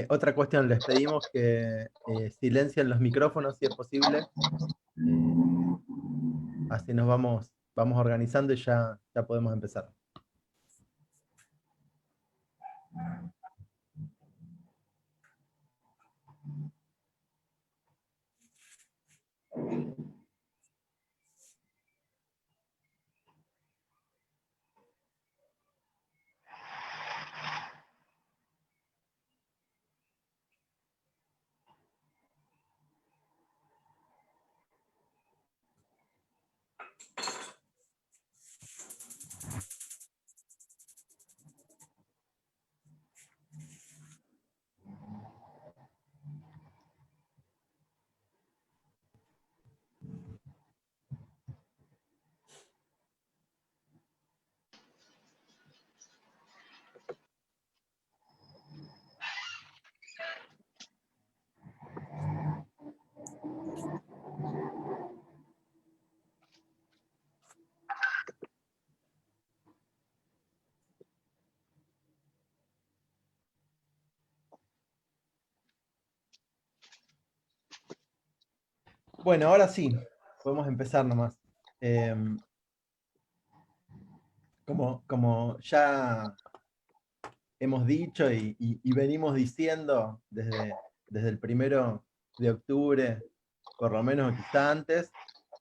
Otra cuestión, les pedimos que silencien los micrófonos si es posible. Así nos vamos organizando y ya podemos empezar. Bueno, ahora sí, podemos empezar nomás. Como ya hemos dicho y venimos diciendo desde el 1 de octubre, por lo menos quizá antes,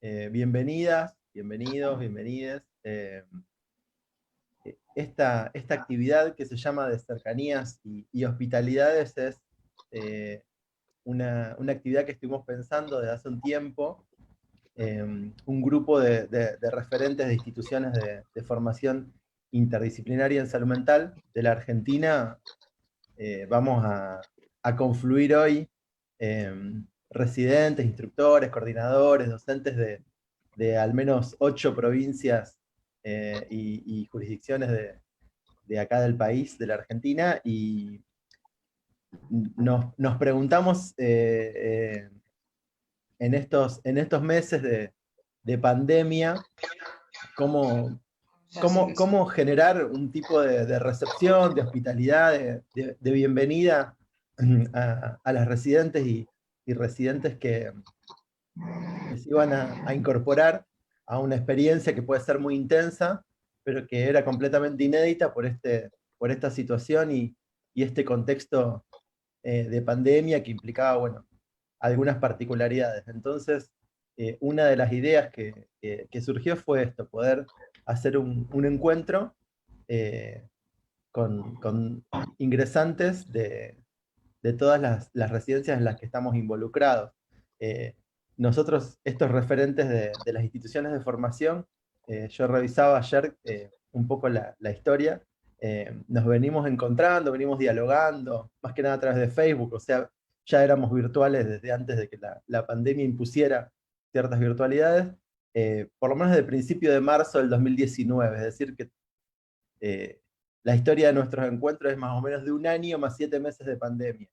bienvenidas, bienvenidos, bienvenides. Esta actividad que se llama de cercanías y hospitalidades es una actividad que estuvimos pensando desde hace un tiempo. Un grupo de referentes de instituciones de formación interdisciplinaria en salud mental de la Argentina. Vamos a confluir hoy residentes, instructores, coordinadores, docentes de al menos 8 provincias y jurisdicciones de acá del país, de la Argentina, y nos preguntamos en estos meses de pandemia cómo generar un tipo de recepción, de hospitalidad, de bienvenida a las residentes y residentes que se iban a incorporar a una experiencia que puede ser muy intensa, pero que era completamente inédita por esta situación y este contexto de pandemia que implicaba, bueno, algunas particularidades. Entonces, una de las ideas que surgió fue esto, poder hacer un encuentro con ingresantes de todas las residencias en las que estamos involucrados. Nosotros, estos referentes de las instituciones de formación, yo revisaba ayer un poco la historia, nos venimos encontrando, venimos dialogando, más que nada a través de Facebook, o sea, ya éramos virtuales desde antes de que la pandemia impusiera ciertas virtualidades, por lo menos desde el principio de marzo del 2019, es decir, que la historia de nuestros encuentros es más o menos de un año más 7 meses de pandemia.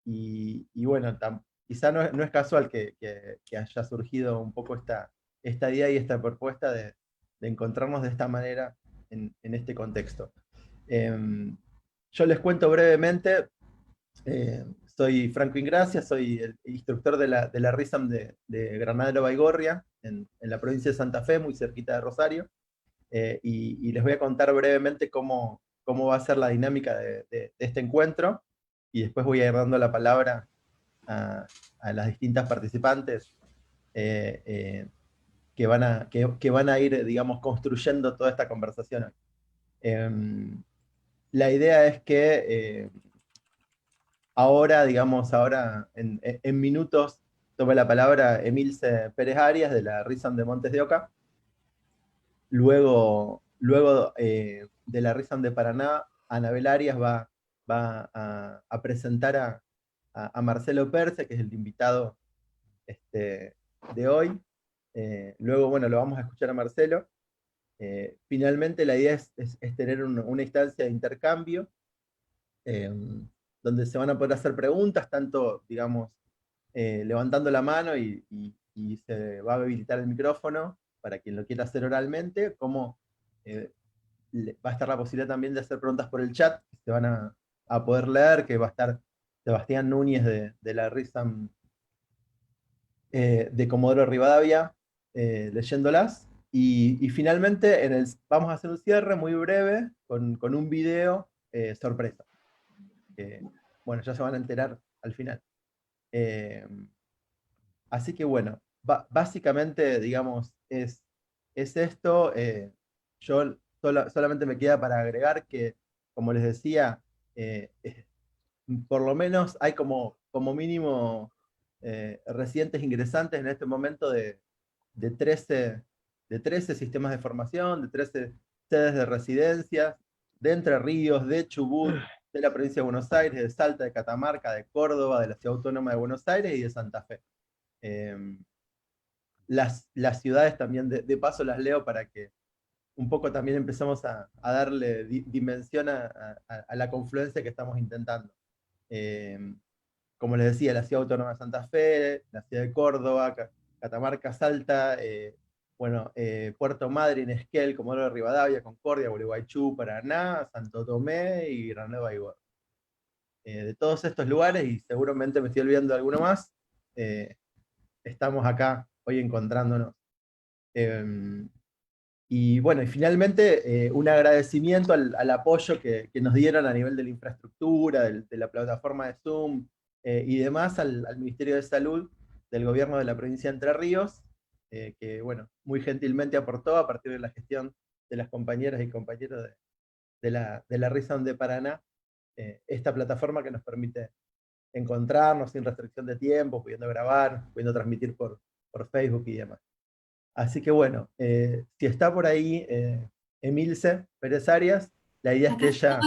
Y bueno, quizá no es casual que haya surgido un poco esta idea y esta propuesta de encontrarnos de esta manera en este contexto. Yo les cuento brevemente, soy Franco Ingracia, soy el instructor de la RISAM de Granadero Baigorria, en la provincia de Santa Fe, muy cerquita de Rosario, y les voy a contar brevemente cómo va a ser la dinámica de este encuentro, y después voy a ir dando la palabra a las distintas participantes que van a ir, digamos, construyendo toda esta conversación. La idea es que ahora, digamos, en minutos, tome la palabra Emilce Pérez Arias de la RISAM de Montes de Oca. Luego de la RISAM de Paraná, Anabel Arias va a presentar a Marcelo Perce, que es el invitado de hoy. Luego, bueno, lo vamos a escuchar a Marcelo. Finalmente, la idea es tener una instancia de intercambio donde se van a poder hacer preguntas, tanto, digamos, levantando la mano y se va a habilitar el micrófono para quien lo quiera hacer oralmente, como va a estar la posibilidad también de hacer preguntas por el chat, que se van a poder leer, que va a estar Sebastián Núñez de la RISAM de Comodoro Rivadavia leyéndolas. Y finalmente vamos a hacer un cierre muy breve con un video sorpresa. Bueno, ya se van a enterar al final. Así que bueno, básicamente, digamos, es esto. Yo solamente me queda para agregar que, como les decía, por lo menos hay como mínimo residentes ingresantes en este momento de 13, de 13 sistemas de formación, de 13 sedes de residencias, de Entre Ríos, de Chubut, de la provincia de Buenos Aires, de Salta, de Catamarca, de Córdoba, de la Ciudad Autónoma de Buenos Aires y de Santa Fe. Las ciudades también, de paso las leo para que un poco también empezamos a darle dimensión a la confluencia que estamos intentando. Como les decía, la Ciudad Autónoma de Santa Fe, la ciudad de Córdoba, Catamarca, Salta, Puerto Madryn, Esquel, Comodoro de Rivadavia, Concordia, Gualeguaychú, Paraná, Santo Tomé y Granada Baigorria. De todos estos lugares, y seguramente me estoy olvidando de alguno más, estamos acá hoy encontrándonos. Y bueno, y finalmente un agradecimiento al apoyo que nos dieron a nivel de la infraestructura, de la plataforma de Zoom y demás al Ministerio de Salud del gobierno de la provincia de Entre Ríos, que bueno, muy gentilmente aportó a partir de la gestión de las compañeras y compañeros de la RISAM de Paraná, esta plataforma que nos permite encontrarnos sin restricción de tiempo, pudiendo grabar, pudiendo transmitir por Facebook y demás. Así que bueno, si está por ahí Emilce Pérez Arias, la idea es que ella,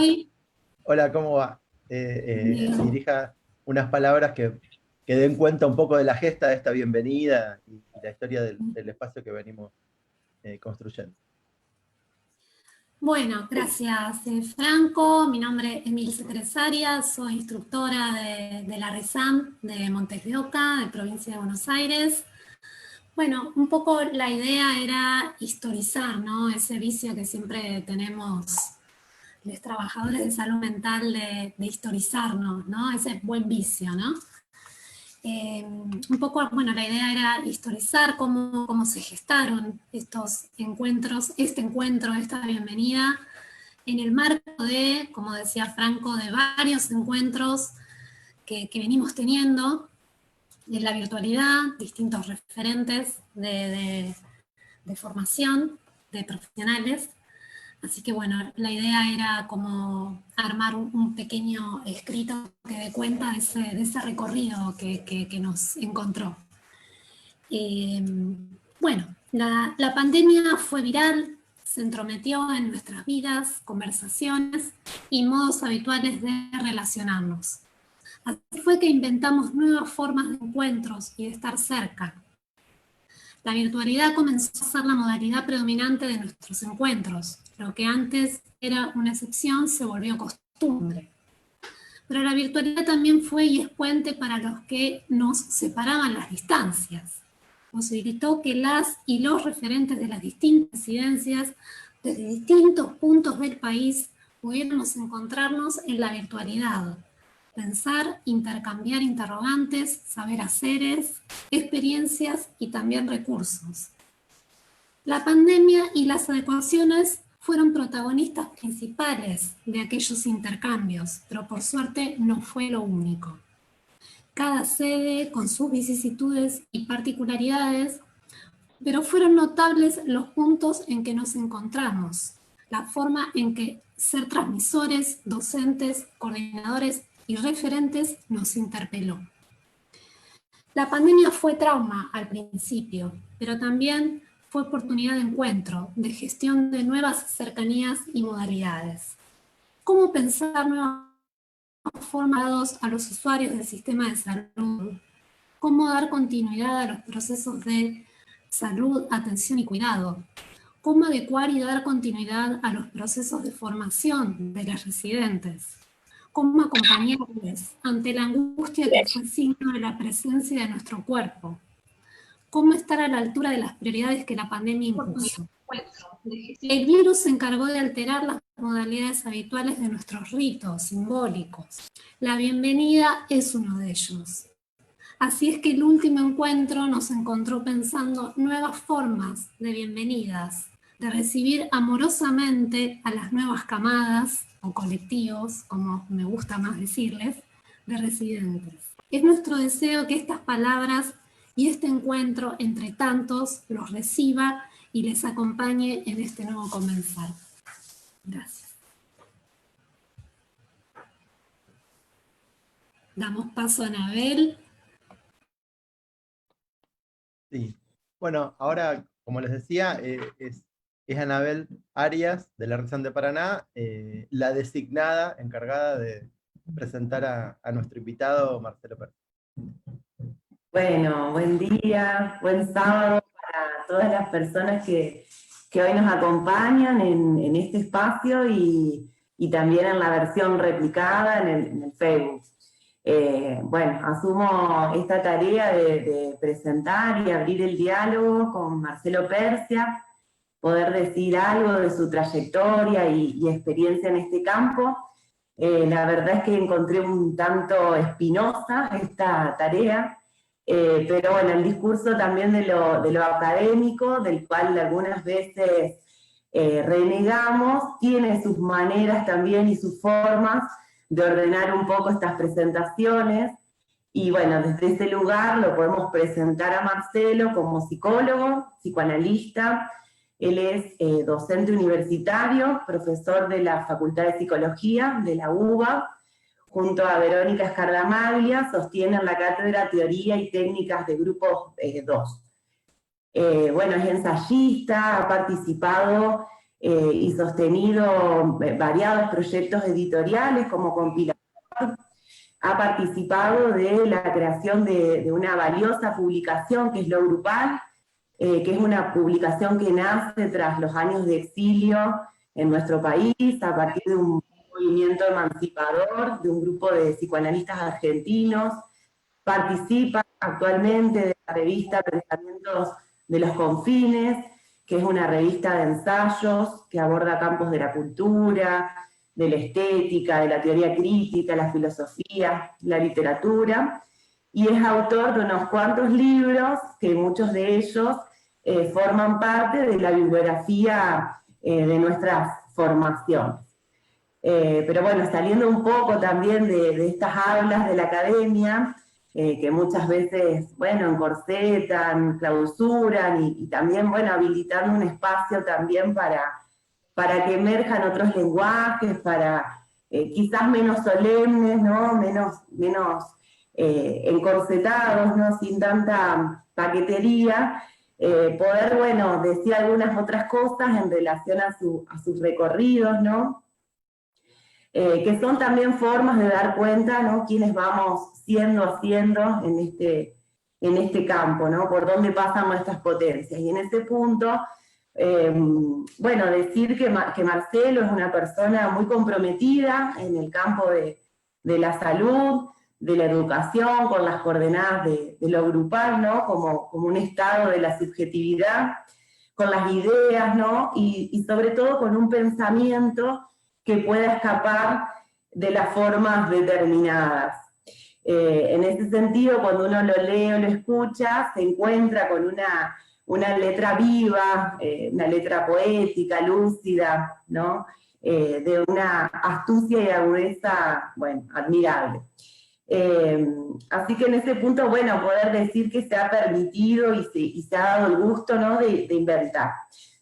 hola, ¿cómo va? Dirija unas palabras que den cuenta un poco de la gesta de esta bienvenida y la historia del espacio que venimos construyendo. Bueno, gracias Franco. Mi nombre es Emilce Pérez Arias, soy instructora de la RISAM de Montes de Oca, de provincia de Buenos Aires. Bueno, un poco la idea era historizar, ¿no? Ese vicio que siempre tenemos los trabajadores de salud mental de historizarnos, ¿no? Ese buen vicio, ¿no? Un poco, bueno, la idea era historizar cómo se gestaron estos encuentros, este encuentro, esta bienvenida, en el marco de, como decía Franco, de varios encuentros que venimos teniendo en la virtualidad, distintos referentes de formación de profesionales. Así que bueno, la idea era como armar un pequeño escrito que dé cuenta de ese recorrido que nos encontró. Bueno, la pandemia fue viral, se entrometió en nuestras vidas, conversaciones y modos habituales de relacionarnos. Así fue que inventamos nuevas formas de encuentros y de estar cerca. La virtualidad comenzó a ser la modalidad predominante de nuestros encuentros. Lo que antes era una excepción se volvió costumbre. Pero la virtualidad también fue y es puente para los que nos separaban las distancias. Posibilitó que las y los referentes de las distintas incidencias desde distintos puntos del país pudiéramos encontrarnos en la virtualidad. Pensar, intercambiar interrogantes, saber haceres, experiencias y también recursos. La pandemia y las adecuaciones fueron protagonistas principales de aquellos intercambios, pero por suerte no fue lo único. Cada sede con sus vicisitudes y particularidades, pero fueron notables los puntos en que nos encontramos, la forma en que ser transmisores, docentes, coordinadores y referentes nos interpeló. La pandemia fue trauma al principio, pero también fue oportunidad de encuentro, de gestión de nuevas cercanías y modalidades. ¿Cómo pensar nuevas formas a los usuarios del sistema de salud? ¿Cómo dar continuidad a los procesos de salud, atención y cuidado? ¿Cómo adecuar y dar continuidad a los procesos de formación de los residentes? ¿Cómo acompañarles ante la angustia que fue signo de la presencia de nuestro cuerpo? ¿Cómo estar a la altura de las prioridades que la pandemia impuso? El virus se encargó de alterar las modalidades habituales de nuestros ritos simbólicos. La bienvenida es uno de ellos. Así es que el último encuentro nos encontró pensando nuevas formas de bienvenidas, de recibir amorosamente a las nuevas camadas o colectivos, como me gusta más decirles, de residentes. Es nuestro deseo que estas palabras y este encuentro entre tantos los reciba y les acompañe en este nuevo comenzar. Gracias. Damos paso a Anabel. Sí. Bueno, ahora, como les decía, es Anabel Arias, de la región de Paraná, la designada, encargada de presentar a nuestro invitado, Marcelo Pérez. Bueno, buen día, buen sábado para todas las personas que hoy nos acompañan en este espacio y también en la versión replicada en el Facebook. Bueno, asumo esta tarea de presentar y abrir el diálogo con Marcelo Persia, poder decir algo de su trayectoria y experiencia en este campo. La verdad es que encontré un tanto espinosa esta tarea, pero bueno, el discurso también de lo académico, del cual algunas veces renegamos, tiene sus maneras también y sus formas de ordenar un poco estas presentaciones, y bueno, desde ese lugar lo podemos presentar a Marcelo como psicólogo, psicoanalista. Él es docente universitario, profesor de la Facultad de Psicología de la UBA, junto a Verónica Escardamaglia, sostienen la cátedra Teoría y Técnicas de Grupos 2. Bueno, es ensayista, ha participado y sostenido variados proyectos editoriales como compilador, ha participado de la creación de una valiosa publicación que es Lo Grupal, que es una publicación que nace tras los años de exilio en nuestro país, a partir de un movimiento emancipador, de un grupo de psicoanalistas argentinos. Participa actualmente de la revista Pensamientos de los Confines, que es una revista de ensayos que aborda campos de la cultura, de la estética, de la teoría crítica, la filosofía, la literatura, y es autor de unos cuantos libros, que muchos de ellos forman parte de la bibliografía de nuestras formaciones. Pero bueno, saliendo un poco también de estas aulas de la academia, que muchas veces, bueno, encorsetan, clausuran y también, bueno, habilitando un espacio también para para que emerjan otros lenguajes, para quizás menos solemnes, ¿no? menos encorsetados, ¿no? Sin tanta paquetería, poder, bueno, decir algunas otras cosas en relación a sus recorridos, ¿no? Que son también formas de dar cuenta, ¿no? Quiénes vamos haciendo en este campo, ¿no? Por dónde pasan nuestras potencias. Y en ese punto, bueno, decir que Marcelo es una persona muy comprometida en el campo de la salud, de la educación, con las coordenadas de lo grupal, ¿no? Como un estado de la subjetividad, con las ideas, ¿no? Y sobre todo con un pensamiento que pueda escapar de las formas determinadas. En ese sentido, cuando uno lo lee o lo escucha, se encuentra con una letra viva, una letra poética, lúcida, ¿no? De una astucia y agudeza, bueno, admirable. Así que en ese punto, bueno, poder decir que se ha permitido y se ha dado el gusto, ¿no? de inventar.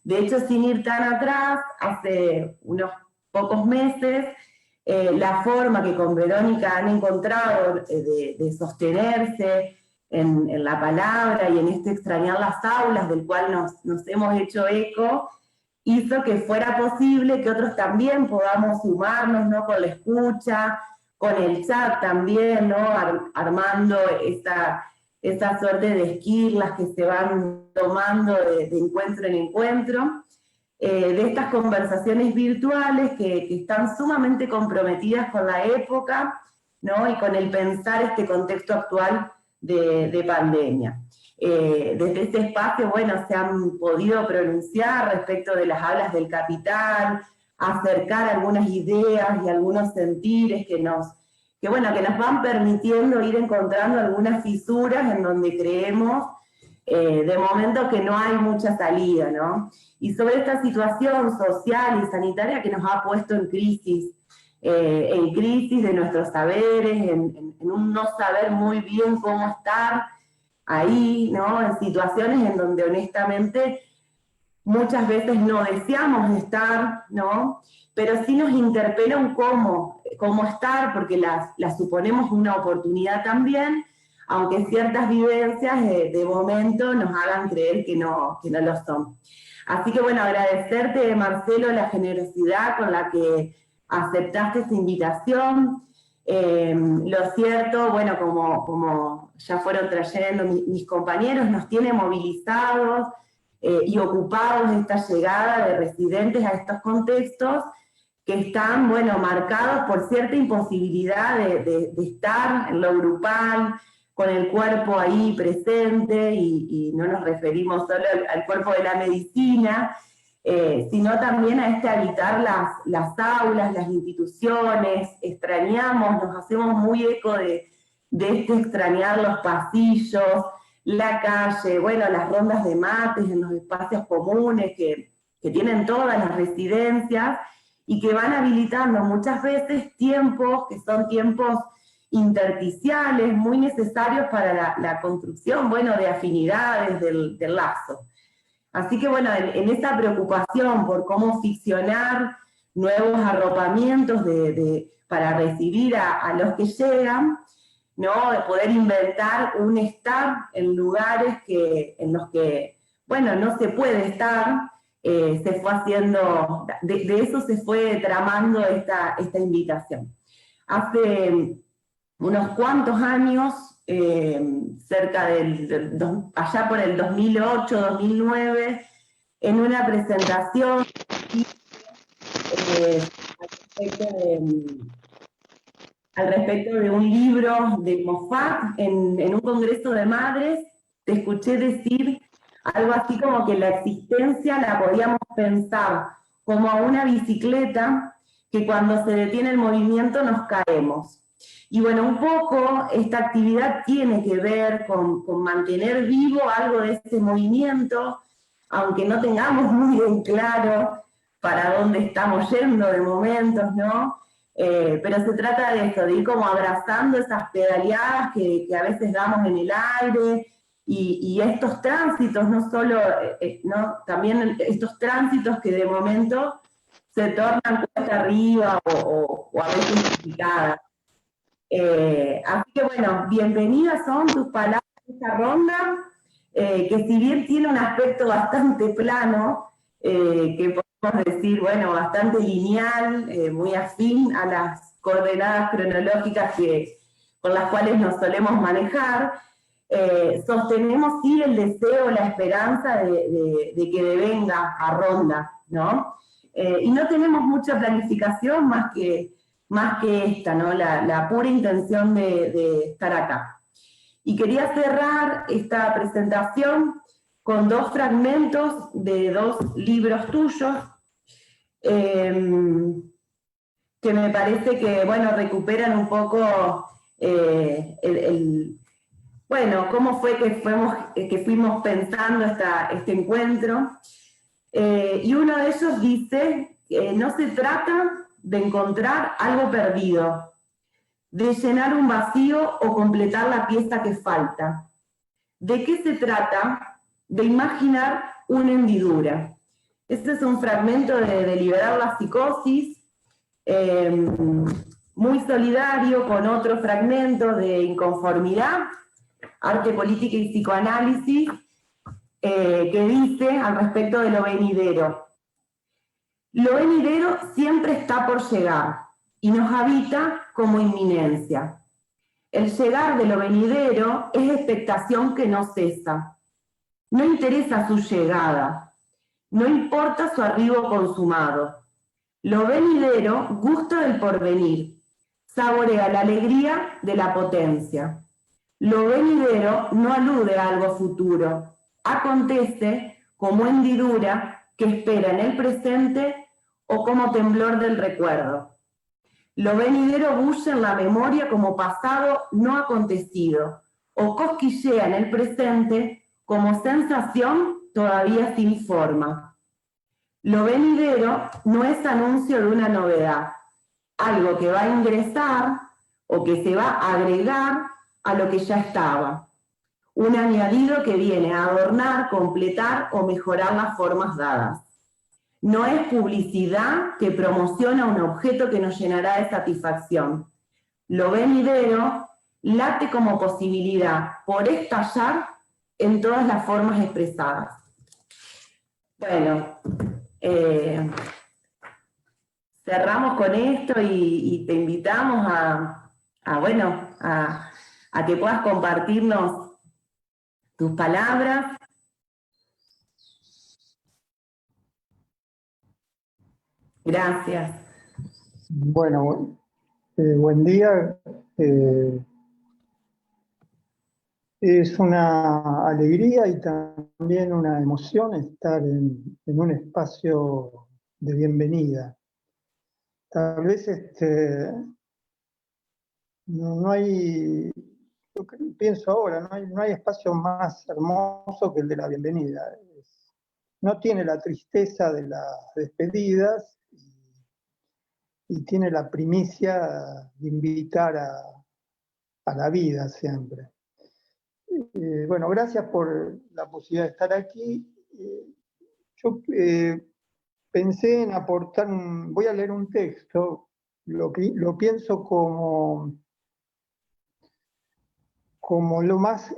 De hecho, sin ir tan atrás, hace unos pocos meses, la forma que con Verónica han encontrado de sostenerse en la palabra y en extrañar las aulas, del cual nos hemos hecho eco, hizo que fuera posible que otros también podamos sumarnos, ¿no? Con la escucha, con el chat también, ¿no? Armando esa suerte de esquirlas que se van tomando de encuentro en encuentro, de estas conversaciones virtuales que están sumamente comprometidas con la época, ¿no? Y con el pensar este contexto actual de pandemia. Desde este espacio, bueno, se han podido pronunciar respecto de las hablas del capital, acercar algunas ideas y algunos sentires que nos van permitiendo ir encontrando algunas fisuras en donde creemos de momento que no hay mucha salida, ¿no? Y sobre esta situación social y sanitaria que nos ha puesto en crisis de nuestros saberes, en un no saber muy bien cómo estar ahí, ¿no? En situaciones en donde honestamente muchas veces no deseamos estar, ¿no? Pero sí nos interpela un cómo estar, porque las suponemos una oportunidad también, aunque ciertas vivencias de momento nos hagan creer que no lo son. Así que bueno, agradecerte, Marcelo, la generosidad con la que aceptaste esta invitación. Lo cierto, bueno, como ya fueron trayendo mis compañeros, nos tiene movilizados y ocupados esta llegada de residentes a estos contextos que están, bueno, marcados por cierta imposibilidad de estar en lo grupal, con el cuerpo ahí presente, y no nos referimos solo al cuerpo de la medicina, sino también a habitar las aulas, las instituciones. Extrañamos, nos hacemos muy eco de extrañar los pasillos, la calle, bueno, las rondas de mates en los espacios comunes que tienen todas las residencias y que van habilitando muchas veces tiempos que son tiempos intersticiales, muy necesarios para la construcción, bueno, de afinidades del lazo. Así que bueno, en esta preocupación por cómo ficcionar nuevos arropamientos para recibir a los que llegan, ¿no? De poder inventar un estar en lugares en los que, bueno, no se puede estar, se fue haciendo, de eso se fue tramando esta invitación. Hace unos cuantos años, cerca allá por el 2008, 2009, en una presentación al respecto de un libro de Moffat, en un congreso de madres, te escuché decir algo así como que la existencia la podíamos pensar como a una bicicleta que cuando se detiene el movimiento nos caemos. Y bueno, un poco esta actividad tiene que ver con mantener vivo algo de ese movimiento, aunque no tengamos muy bien claro para dónde estamos yendo de momentos, ¿no? Pero se trata de eso, de ir como abrazando esas pedaleadas que a veces damos en el aire, y estos tránsitos, no solo, ¿no? También estos tránsitos que de momento se tornan cuesta arriba o a veces complicadas. Así que bueno, bienvenidas son tus palabras a esta ronda, que si bien tiene un aspecto bastante plano, que podemos decir, bueno, bastante lineal, muy afín a las coordenadas cronológicas con las cuales nos solemos manejar, sostenemos sí el deseo, la esperanza de que devenga a ronda, ¿no? Y no tenemos mucha planificación más que esta, ¿no? La pura intención de estar acá. Y quería cerrar esta presentación con 2 fragmentos de 2 libros tuyos, que me parece que, bueno, recuperan un poco bueno, cómo fue que fuimos pensando este encuentro. Y uno de ellos dice que no se trata de encontrar algo perdido, de llenar un vacío o completar la pieza que falta. ¿De qué se trata? De imaginar una hendidura. Este es un fragmento de Liberar la psicosis, muy solidario con otro fragmento de Inconformidad, Arte, Política y Psicoanálisis, que dice al respecto de lo venidero. Lo venidero siempre está por llegar y nos habita como inminencia. El llegar de lo venidero es expectación que no cesa. No interesa su llegada, no importa su arribo consumado. Lo venidero gusta del porvenir, saborea la alegría de la potencia. Lo venidero no alude a algo futuro, acontece como hendidura que espera en el presente o como temblor del recuerdo. Lo venidero bulle en la memoria como pasado no acontecido, o cosquillea en el presente como sensación todavía sin forma. Lo venidero no es anuncio de una novedad, algo que va a ingresar o que se va a agregar a lo que ya estaba. Un añadido que viene a adornar, completar o mejorar las formas dadas. No es publicidad que promociona un objeto que nos llenará de satisfacción. Lo venidero late como posibilidad por estallar en todas las formas expresadas. Bueno, cerramos con esto y te invitamos a que puedas compartirnos tus palabras. Gracias. Bueno, buen día. Es una alegría y también una emoción estar en un espacio de bienvenida. Tal vez no hay, yo pienso ahora, no hay espacio más hermoso que el de la bienvenida. No tiene la tristeza de las despedidas y tiene la primicia de invitar a la vida siempre. Bueno, gracias por la posibilidad de estar aquí. Yo pensé en aportar, voy a leer un texto, lo pienso como lo más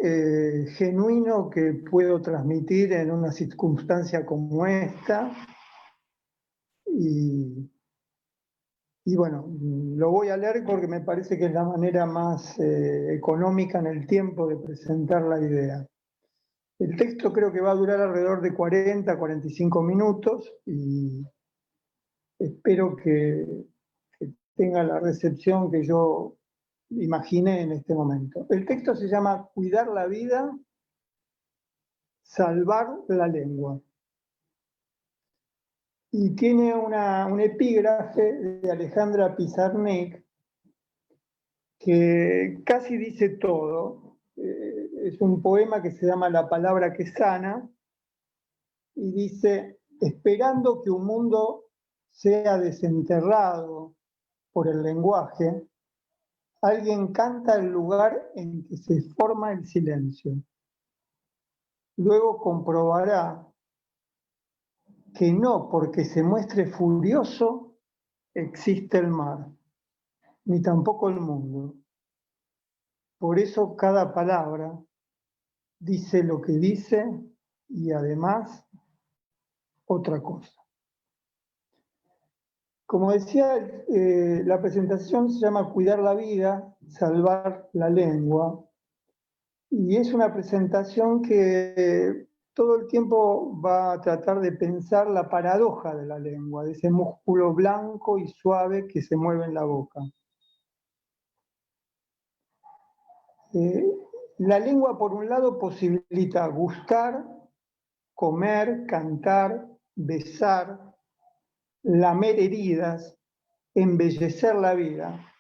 genuino que puedo transmitir en una circunstancia como esta. Y bueno, lo voy a leer porque me parece que es la manera más económica en el tiempo de presentar la idea. El texto creo que va a durar alrededor de 40, 45 minutos y espero que tenga la recepción que yo imaginé en este momento. El texto se llama Cuidar la vida, salvar la lengua. Y tiene un epígrafe de Alejandra Pizarnik que casi dice todo. Es un poema que se llama La palabra que sana y dice: esperando que un mundo sea desenterrado por el lenguaje, alguien canta el lugar en que se forma el silencio. Luego comprobará que no porque se muestre furioso existe el mar, ni tampoco el mundo. Por eso cada palabra dice lo que dice y además otra cosa. Como decía, la presentación se llama Cuidar la vida, salvar la lengua, y es una presentación que todo el tiempo va a tratar de pensar la paradoja de la lengua, de ese músculo blanco y suave que se mueve en la boca. La lengua, por un lado, posibilita gustar, comer, cantar, besar, lamer heridas, embellecer la vida.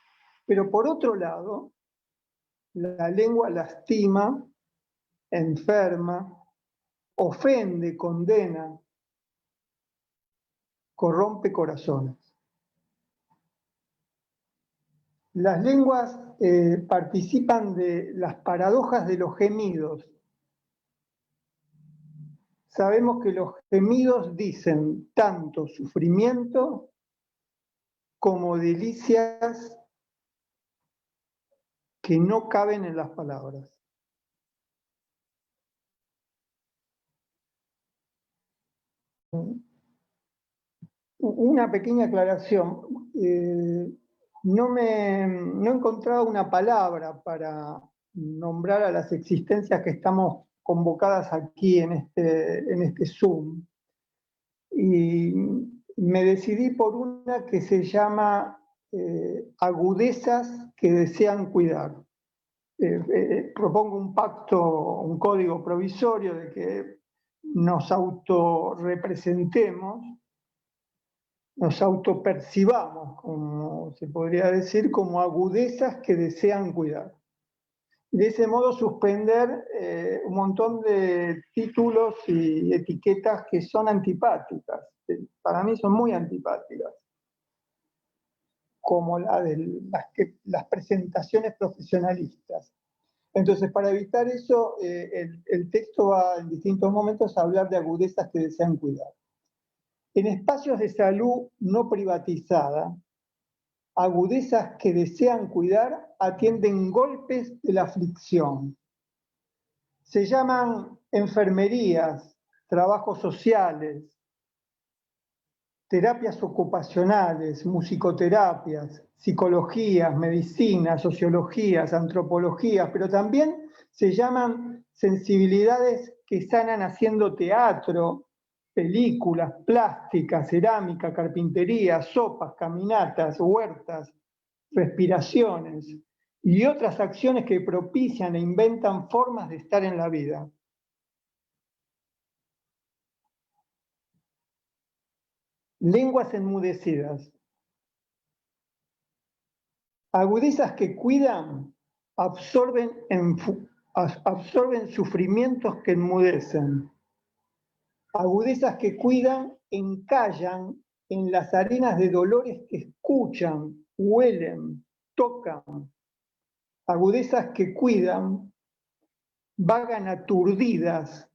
Pero por otro lado, la lengua lastima, enferma, ofende, condena, corrompe corazones. Las lenguas participan de las paradojas de los gemidos. Sabemos que los gemidos dicen tanto sufrimiento como delicias que no caben en las palabras. Una pequeña aclaración. No he encontrado una palabra para nombrar a las existencias que estamos convocadas aquí en este Zoom. Y me decidí por una que se llama agudezas que desean cuidar. Propongo un pacto, un código provisorio de que nos autorrepresentemos, nos autopercibamos, como se podría decir, como agudezas que desean cuidar. De ese modo suspender un montón de títulos y etiquetas que son antipáticas. Para mí son muy antipáticas, como las presentaciones profesionalistas. Entonces, para evitar eso, el texto va en distintos momentos a hablar de agudezas que desean cuidar. En espacios de salud no privatizada, agudezas que desean cuidar atienden golpes de la aflicción. Se llaman enfermerías, trabajos sociales, terapias ocupacionales, musicoterapias, psicologías, medicinas, sociologías, antropologías, pero también se llaman sensibilidades que sanan haciendo teatro, películas, plástica, cerámica, carpintería, sopas, caminatas, huertas, respiraciones y otras acciones que propician e inventan formas de estar en la vida. Lenguas enmudecidas. Agudezas que cuidan, absorben sufrimientos que enmudecen. Agudezas que cuidan, encallan en las arenas de dolores que escuchan, huelen, tocan. Agudezas que cuidan, vagan aturdidas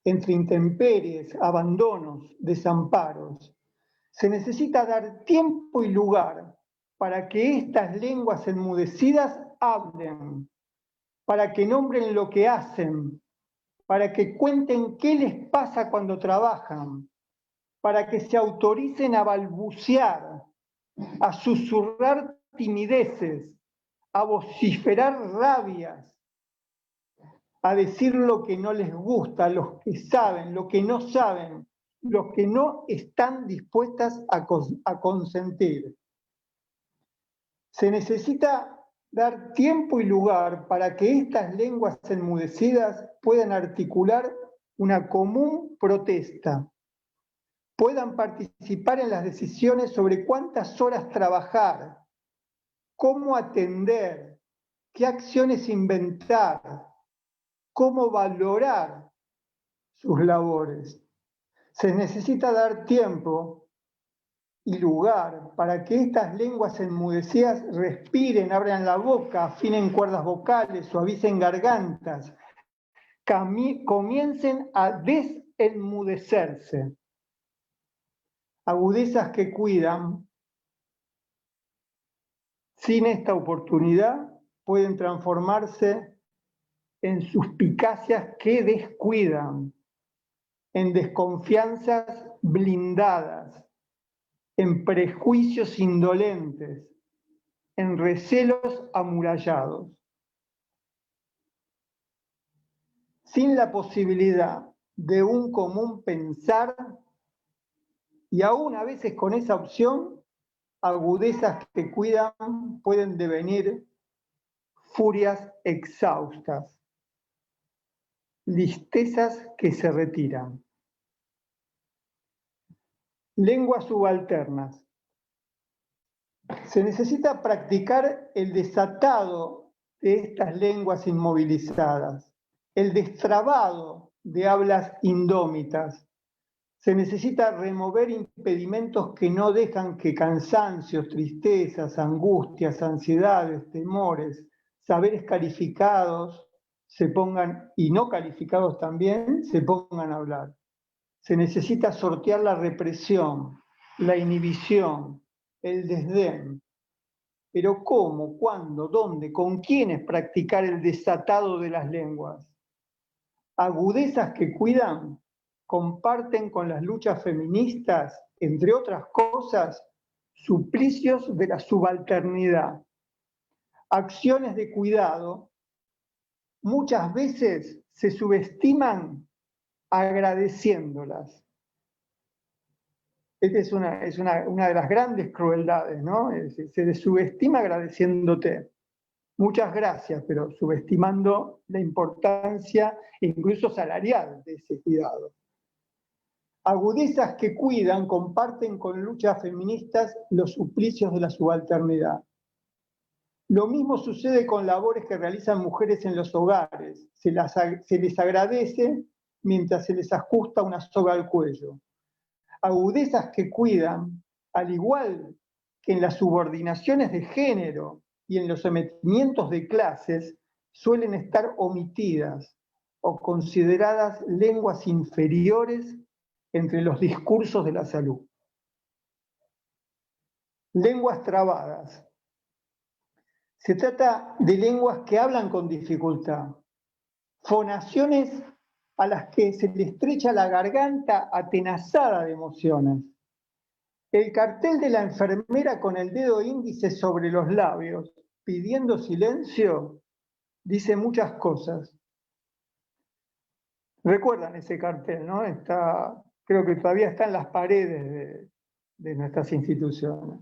entre intemperies, abandonos, desamparos. Se necesita dar tiempo y lugar para que estas lenguas enmudecidas hablen, para que nombren lo que hacen, para que cuenten qué les pasa cuando trabajan, para que se autoricen a balbucear, a susurrar timideces, a vociferar rabias, a decir lo que no les gusta, los que saben, lo que no saben, los que no están dispuestas a consentir. Se necesita dar tiempo y lugar para que estas lenguas enmudecidas puedan articular una común protesta, puedan participar en las decisiones sobre cuántas horas trabajar, cómo atender, qué acciones inventar, cómo valorar sus labores. Se necesita dar tiempo y lugar para que estas lenguas enmudecidas respiren, abran la boca, afinen cuerdas vocales, suavicen gargantas, comiencen a desenmudecerse. Agudezas que cuidan, sin esta oportunidad, pueden transformarse en suspicacias que descuidan, en desconfianzas blindadas, en prejuicios indolentes, en recelos amurallados. Sin la posibilidad de un común pensar, y aún a veces con esa opción, agudezas que cuidan pueden devenir furias exhaustas, listezas que se retiran. Lenguas subalternas. Se necesita practicar el desatado de estas lenguas inmovilizadas, el destrabado de hablas indómitas. Se necesita remover impedimentos que no dejan que cansancios, tristezas, angustias, ansiedades, temores, saberes calificados se pongan, y no calificados también, se pongan a hablar. Se necesita sortear la represión, la inhibición, el desdén. Pero ¿cómo, cuándo, dónde, con quiénes practicar el desatado de las lenguas? Agudezas que cuidan, comparten con las luchas feministas, entre otras cosas, suplicios de la subalternidad, acciones de cuidado. Muchas veces se subestiman agradeciéndolas. Esta es una de las grandes crueldades, ¿no? Se subestima agradeciéndote. Muchas gracias, pero subestimando la importancia incluso salarial de ese cuidado. Agudezas que cuidan comparten con luchas feministas los suplicios de la subalternidad. Lo mismo sucede con labores que realizan mujeres en los hogares. Se les agradece mientras se les ajusta una soga al cuello. Agudezas que cuidan, al igual que en las subordinaciones de género y en los sometimientos de clases, suelen estar omitidas o consideradas lenguas inferiores entre los discursos de la salud. Lenguas trabadas. Se trata de lenguas que hablan con dificultad, fonaciones a las que se le estrecha la garganta atenazada de emociones. El cartel de la enfermera con el dedo índice sobre los labios, pidiendo silencio, dice muchas cosas. ¿Recuerdan ese cartel, no? Creo que todavía está en las paredes de nuestras instituciones.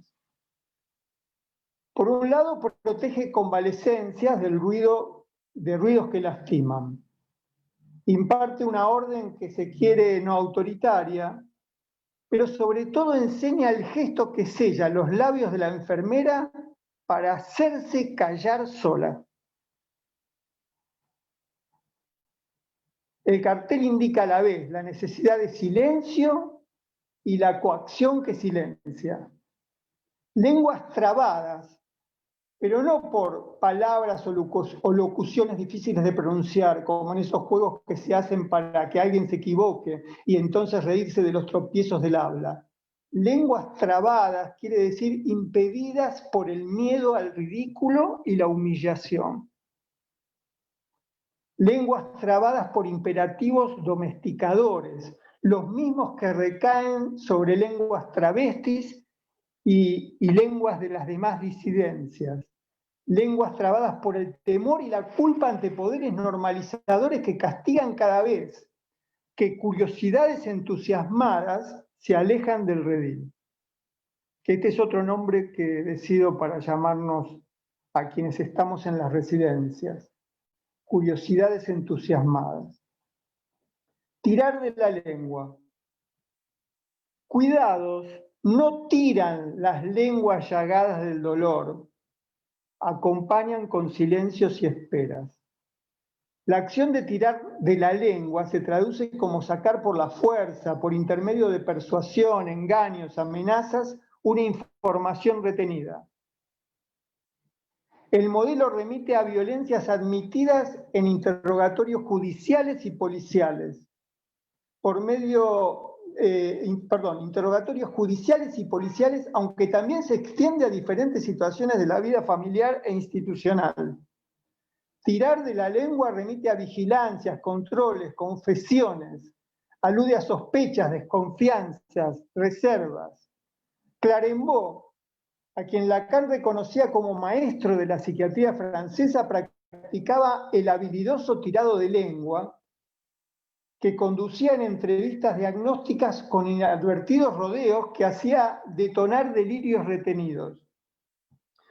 Por un lado, protege convalescencias de ruidos que lastiman. Imparte una orden que se quiere no autoritaria, pero sobre todo enseña el gesto que sella los labios de la enfermera para hacerse callar sola. El cartel indica a la vez la necesidad de silencio y la coacción que silencia. Lenguas trabadas, pero no por palabras o locuciones difíciles de pronunciar, como en esos juegos que se hacen para que alguien se equivoque y entonces reírse de los tropiezos del habla. Lenguas trabadas quiere decir impedidas por el miedo al ridículo y la humillación. Lenguas trabadas por imperativos domesticadores, los mismos que recaen sobre lenguas travestis y lenguas de las demás disidencias. Lenguas trabadas por el temor y la culpa ante poderes normalizadores que castigan cada vez que curiosidades entusiasmadas se alejan del redil. Que este es otro nombre que decido para llamarnos a quienes estamos en las residencias. Curiosidades entusiasmadas. Tirar de la lengua. Cuidados, no tiran las lenguas llagadas del dolor, acompañan con silencios y esperas. La acción de tirar de la lengua se traduce como sacar por la fuerza, por intermedio de persuasión, engaños, amenazas, una información retenida. El modelo remite a violencias admitidas en interrogatorios judiciales y policiales, por medio interrogatorios judiciales y policiales, aunque también se extiende a diferentes situaciones de la vida familiar e institucional. Tirar de la lengua remite a vigilancias, controles, confesiones, alude a sospechas, desconfianzas, reservas. Clarembault, a quien Lacan reconocía como maestro de la psiquiatría francesa, practicaba el habilidoso tirado de lengua, que conducía en entrevistas diagnósticas con inadvertidos rodeos que hacía detonar delirios retenidos.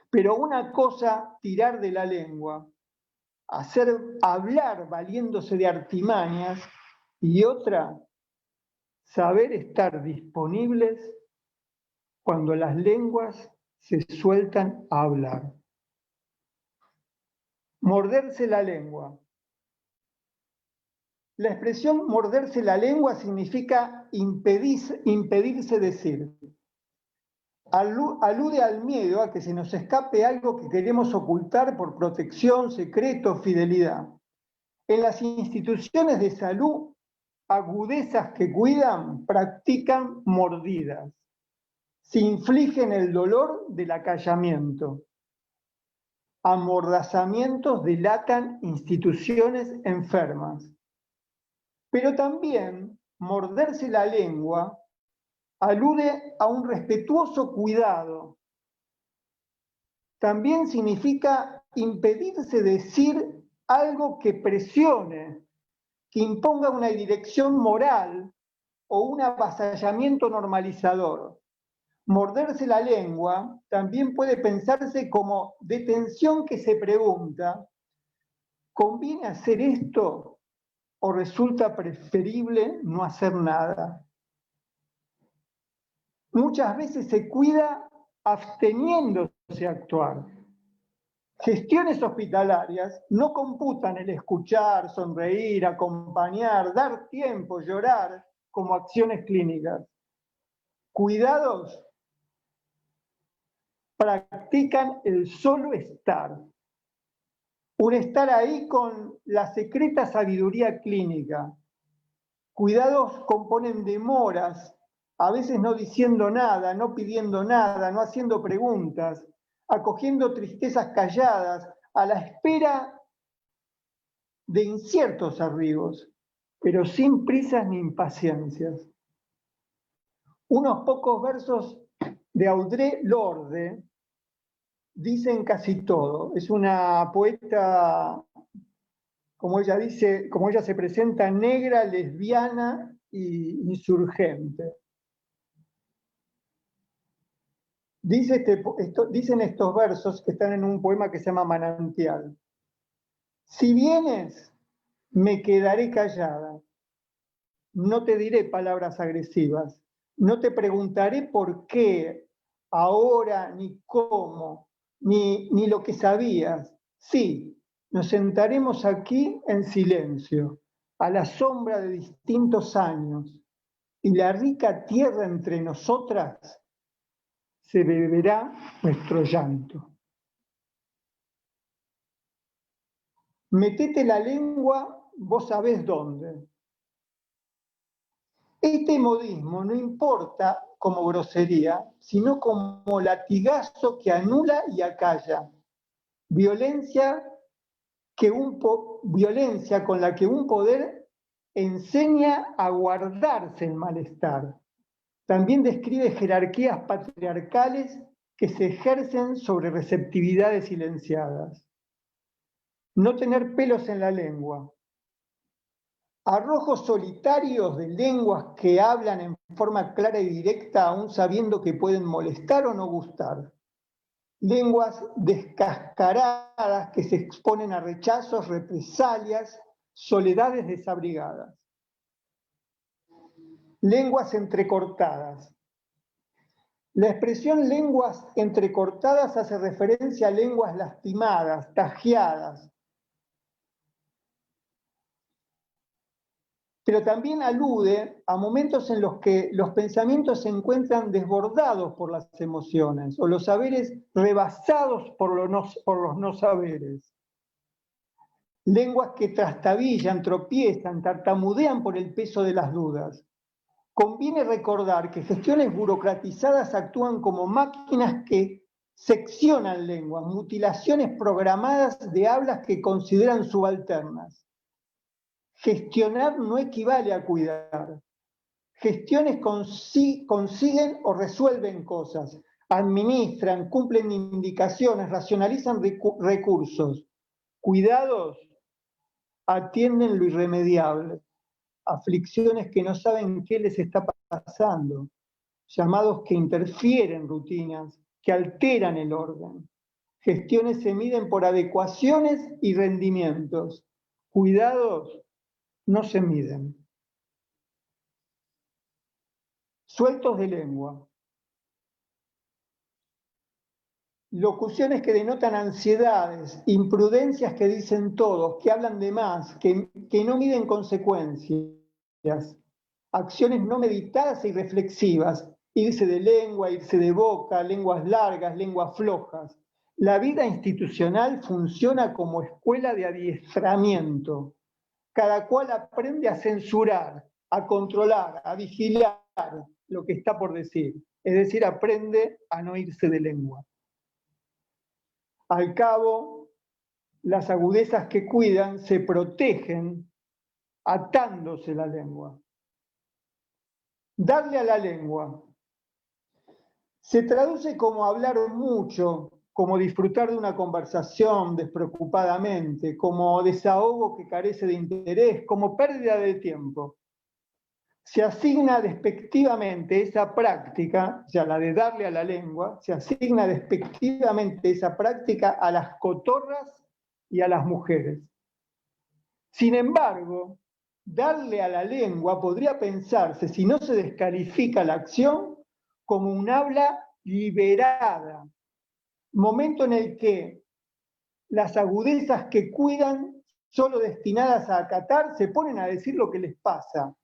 Pero una cosa, tirar de la lengua, hacer hablar valiéndose de artimañas, y otra, saber estar disponibles cuando las lenguas se sueltan a hablar. Morderse la lengua. La expresión morderse la lengua significa impedirse decir. Alude al miedo a que se nos escape algo que queremos ocultar por protección, secreto, fidelidad. En las instituciones de salud, agudezas que cuidan practican mordidas. Se infligen el dolor del acallamiento. Amordazamientos delatan instituciones enfermas. Pero también morderse la lengua alude a un respetuoso cuidado. También significa impedirse decir algo que presione, que imponga una dirección moral o un avasallamiento normalizador. Morderse la lengua también puede pensarse como detención que se pregunta, ¿conviene hacer esto o resulta preferible no hacer nada? Muchas veces se cuida absteniéndose a actuar. Gestiones hospitalarias no computan el escuchar, sonreír, acompañar, dar tiempo, llorar como acciones clínicas. Cuidados practican el solo estar. Un estar ahí con la secreta sabiduría clínica. Cuidados componen demoras, a veces no diciendo nada, no pidiendo nada, no haciendo preguntas, acogiendo tristezas calladas, a la espera de inciertos arribos, pero sin prisas ni impaciencias. Unos pocos versos de Audre Lorde dicen casi todo. Es una poeta, como ella dice, como ella se presenta, negra, lesbiana e insurgente. Dicen estos versos que están en un poema que se llama Manantial. Si vienes, me quedaré callada. No te diré palabras agresivas. No te preguntaré por qué, ahora, ni cómo, ni lo que sabías. Sí, nos sentaremos aquí en silencio, a la sombra de distintos años, y la rica tierra entre nosotras se beberá nuestro llanto. Metete la lengua, vos sabés dónde. Este modismo no importa como grosería, sino como latigazo que anula y acalla. Violencia con la que un poder enseña a guardarse el malestar. También describe jerarquías patriarcales que se ejercen sobre receptividades silenciadas. No tener pelos en la lengua. Arrojos solitarios de lenguas que hablan en forma clara y directa, aún sabiendo que pueden molestar o no gustar. Lenguas descascaradas que se exponen a rechazos, represalias, soledades desabrigadas. Lenguas entrecortadas. La expresión lenguas entrecortadas hace referencia a lenguas lastimadas, tajeadas, pero también alude a momentos en los que los pensamientos se encuentran desbordados por las emociones o los saberes rebasados por los no saberes. Lenguas que trastabillan, tropiezan, tartamudean por el peso de las dudas. conviene recordar que gestiones burocratizadas actúan como máquinas que seccionan lenguas, mutilaciones programadas de hablas que consideran subalternas. Gestionar no equivale a cuidar. Gestiones consiguen o resuelven cosas, administran, cumplen indicaciones, racionalizan recursos. Cuidados atienden lo irremediable. Aflicciones que no saben qué les está pasando. Llamados que interfieren rutinas, que alteran el orden. Gestiones se miden por adecuaciones y rendimientos. Cuidados no se miden. Sueltos de lengua. Locuciones que denotan ansiedades, imprudencias que dicen todos, que hablan de más, que no miden consecuencias. Acciones no meditadas y reflexivas. Irse de lengua, irse de boca, lenguas largas, lenguas flojas. La vida institucional funciona como escuela de adiestramiento. Cada cual aprende a censurar, a controlar, a vigilar lo que está por decir. Es decir, aprende a no irse de lengua. Al cabo, las agudezas que cuidan se protegen atándose la lengua. Darle a la lengua. Se traduce como hablar mucho, como disfrutar de una conversación despreocupadamente, como desahogo que carece de interés, como pérdida de tiempo. Se asigna despectivamente esa práctica, o sea, la de darle a la lengua, se asigna despectivamente esa práctica a las cotorras y a las mujeres. Sin embargo, darle a la lengua podría pensarse, si no se descalifica la acción, como un habla liberada, momento en el que las agudezas que cuidan, solo destinadas a acatar, se ponen a decir lo que les pasa.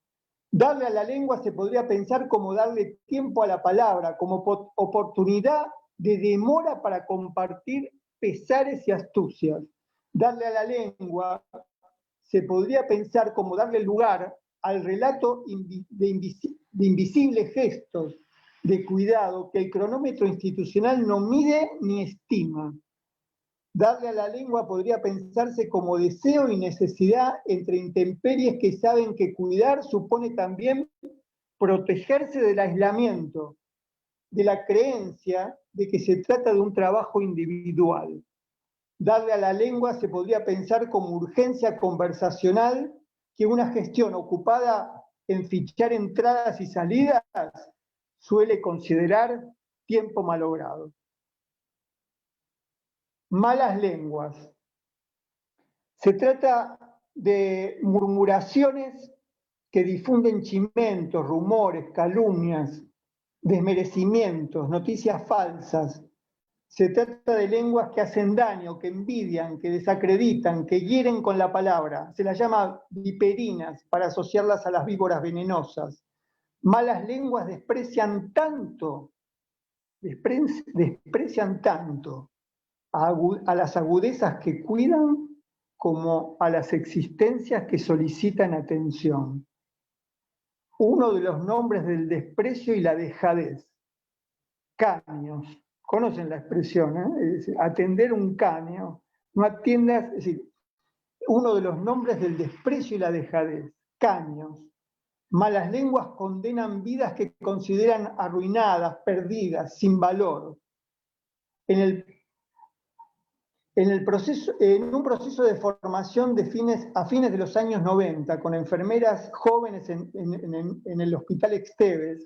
Darle a la lengua se podría pensar como darle tiempo a la palabra, como oportunidad de demora para compartir pesares y astucias. Darle a la lengua se podría pensar como darle lugar al relato de invisibles gestos de cuidado que el cronómetro institucional no mide ni estima. Darle a la lengua podría pensarse como deseo y necesidad entre intemperies que saben que cuidar supone también protegerse del aislamiento, de la creencia de que se trata de un trabajo individual. Darle a la lengua se podría pensar como urgencia conversacional que una gestión ocupada en fichar entradas y salidas suele considerar tiempo malogrado. Malas lenguas. Se trata de murmuraciones que difunden chimentos, rumores, calumnias, desmerecimientos, noticias falsas. Se trata de lenguas que hacen daño, que envidian, que desacreditan, que hieren con la palabra. Se las llama viperinas para asociarlas a las víboras venenosas. Malas lenguas desprecian tanto a las agudezas que cuidan como a las existencias que solicitan atención. Uno de los nombres del desprecio y la dejadez. Caños. Conocen la expresión, ¿eh? Es decir, atender un caño. No atiendas, es decir, uno de los nombres del desprecio y la dejadez. Caños. Malas lenguas condenan vidas que consideran arruinadas, perdidas, sin valor. En un proceso de formación a fines de los años 90, con enfermeras jóvenes en el Hospital Esteves,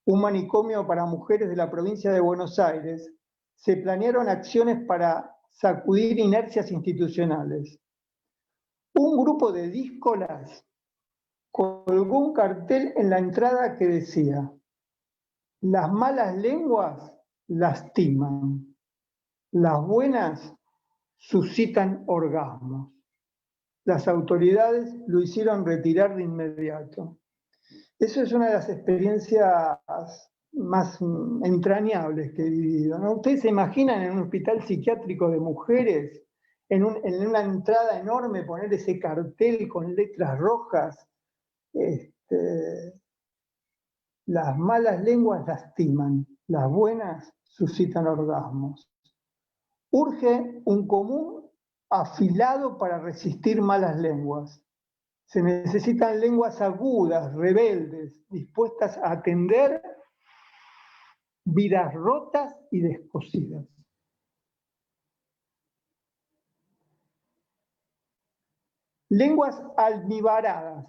un manicomio para mujeres de la provincia de Buenos Aires, se planearon acciones para sacudir inercias institucionales. Un grupo de díscolas colgó un cartel en la entrada que decía: las malas lenguas lastiman, las buenas suscitan orgasmos. Las autoridades lo hicieron retirar de inmediato. Eso es una de las experiencias más entrañables que he vivido, ¿no? ¿Ustedes se imaginan en un hospital psiquiátrico de mujeres, en una entrada enorme, poner ese cartel con letras rojas? Las malas lenguas lastiman, las buenas suscitan orgasmos. Urge un común afilado para resistir malas lenguas. Se necesitan lenguas agudas, rebeldes, dispuestas a atender vidas rotas y descosidas. Lenguas almibaradas,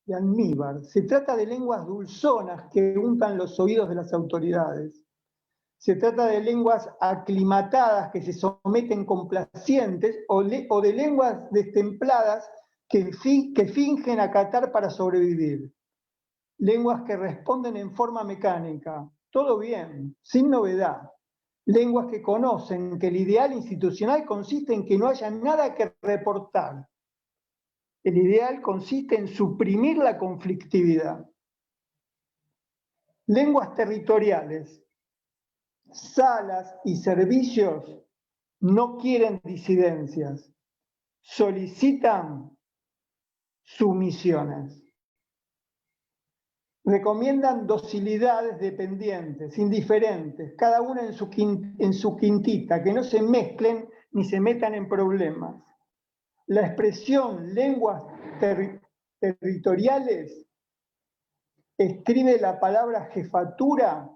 de almíbar. Se trata de lenguas dulzonas que untan los oídos de las autoridades. Se trata de lenguas aclimatadas que se someten complacientes o de lenguas destempladas que fingen acatar para sobrevivir. Lenguas que responden en forma mecánica. Todo bien, sin novedad. Lenguas que conocen que el ideal institucional consiste en que no haya nada que reportar. El ideal consiste en suprimir la conflictividad. Lenguas territoriales. Salas y servicios no quieren disidencias, solicitan sumisiones. Recomiendan docilidades dependientes, indiferentes, cada una en su quintita, que no se mezclen ni se metan en problemas. La expresión lenguas territoriales escribe la palabra jefatura.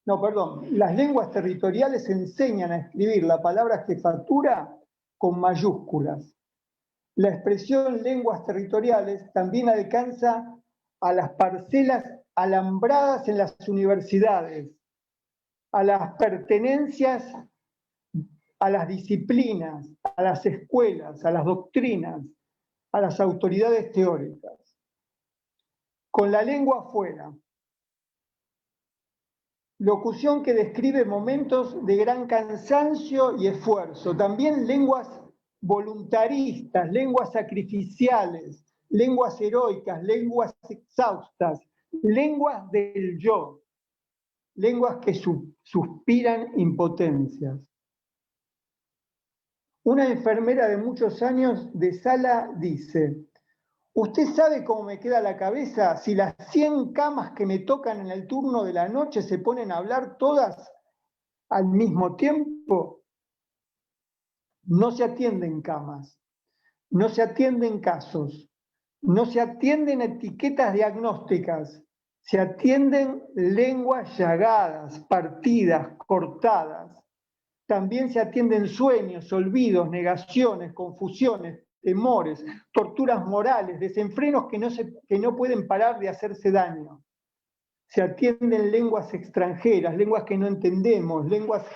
No, perdón, las lenguas territoriales enseñan a escribir la palabra jefatura con mayúsculas. La expresión lenguas territoriales también alcanza a las parcelas alambradas en las universidades, a las pertenencias, a las disciplinas, a las escuelas, a las doctrinas, a las autoridades teóricas. Con la lengua afuera. Locución que describe momentos de gran cansancio y esfuerzo. También lenguas voluntaristas, lenguas sacrificiales, lenguas heroicas, lenguas exhaustas, lenguas del yo, lenguas que suspiran impotencias. Una enfermera de muchos años de sala dice: ¿usted sabe cómo me queda la cabeza si las 100 camas que me tocan en el turno de la noche se ponen a hablar todas al mismo tiempo? No se atienden camas, no se atienden casos, no se atienden etiquetas diagnósticas, se atienden lenguas llagadas, partidas, cortadas. También se atienden sueños, olvidos, negaciones, confusiones, temores, torturas morales, desenfrenos que no pueden parar de hacerse daño. Se atienden lenguas extranjeras, lenguas que no entendemos, lenguas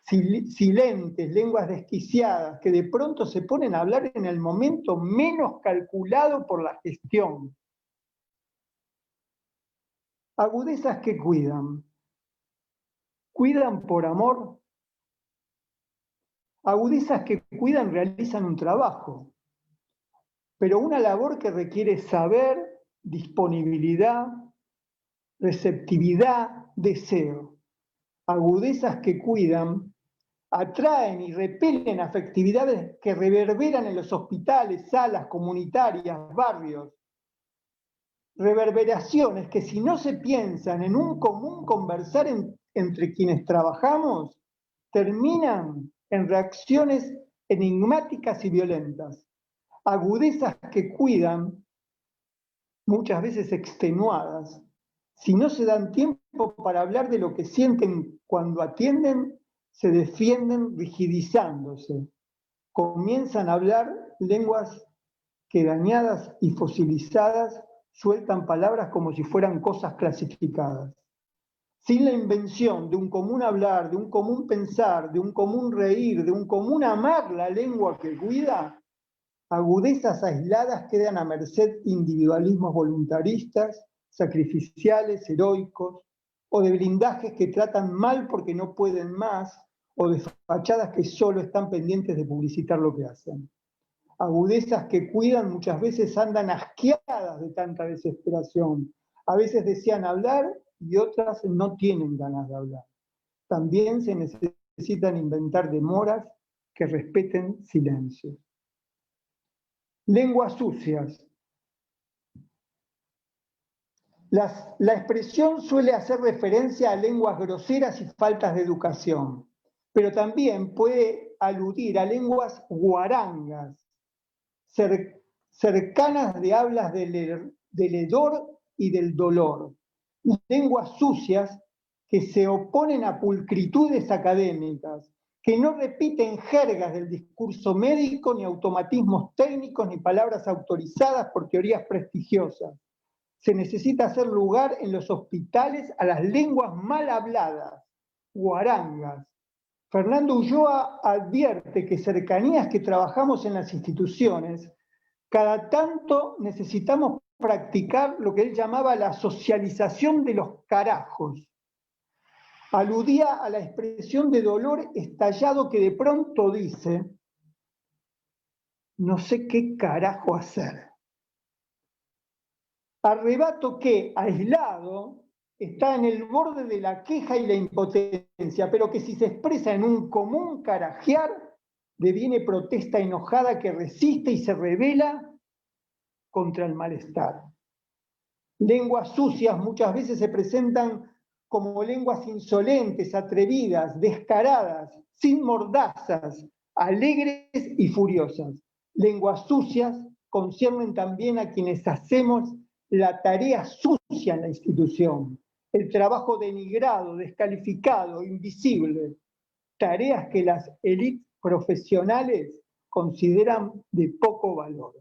silentes, lenguas desquiciadas, que de pronto se ponen a hablar en el momento menos calculado por la gestión. Agudezas que cuidan. ¿Cuidan por amor? Agudezas que cuidan realizan un trabajo, pero una labor que requiere saber, disponibilidad, receptividad, deseo. Agudezas que cuidan atraen y repelen afectividades que reverberan en los hospitales, salas comunitarias, barrios. Reverberaciones que, si no se piensan en un común conversar entre quienes trabajamos, terminan en reacciones enigmáticas y violentas. Agudezas que cuidan, muchas veces extenuadas. Si no se dan tiempo para hablar de lo que sienten cuando atienden, se defienden rigidizándose. Comienzan a hablar lenguas que, dañadas y fosilizadas, sueltan palabras como si fueran cosas clasificadas. Sin la invención de un común hablar, de un común pensar, de un común reír, de un común amar la lengua que cuida, agudezas aisladas quedan a merced de individualismos voluntaristas, sacrificiales, heroicos, o de blindajes que tratan mal porque no pueden más, o de fachadas que solo están pendientes de publicitar lo que hacen. Agudezas que cuidan muchas veces andan asqueadas de tanta desesperación. A veces desean hablar y otras no tienen ganas de hablar. También se necesitan inventar demoras que respeten silencios. Lenguas sucias. La expresión suele hacer referencia a lenguas groseras y faltas de educación, pero también puede aludir a lenguas guarangas, cercanas de hablas del hedor y del dolor, lenguas sucias que se oponen a pulcritudes académicas, que no repiten jergas del discurso médico, ni automatismos técnicos, ni palabras autorizadas por teorías prestigiosas. Se necesita hacer lugar en los hospitales a las lenguas mal habladas, guarangas. Fernando Ulloa advierte que cercanías que trabajamos en las instituciones, cada tanto necesitamos practicar lo que él llamaba la socialización de los carajos. Aludía a la expresión de dolor estallado que de pronto dice, no sé qué carajo hacer. Arrebato que, aislado, está en el borde de la queja y la impotencia, pero que si se expresa en un común carajear, deviene protesta enojada que resiste y se revela contra el malestar. Lenguas sucias muchas veces se presentan como lenguas insolentes, atrevidas, descaradas, sin mordazas, alegres y furiosas. Lenguas sucias conciernen también a quienes hacemos la tarea sucia en la institución, el trabajo denigrado, descalificado, invisible, tareas que las élites profesionales consideran de poco valor.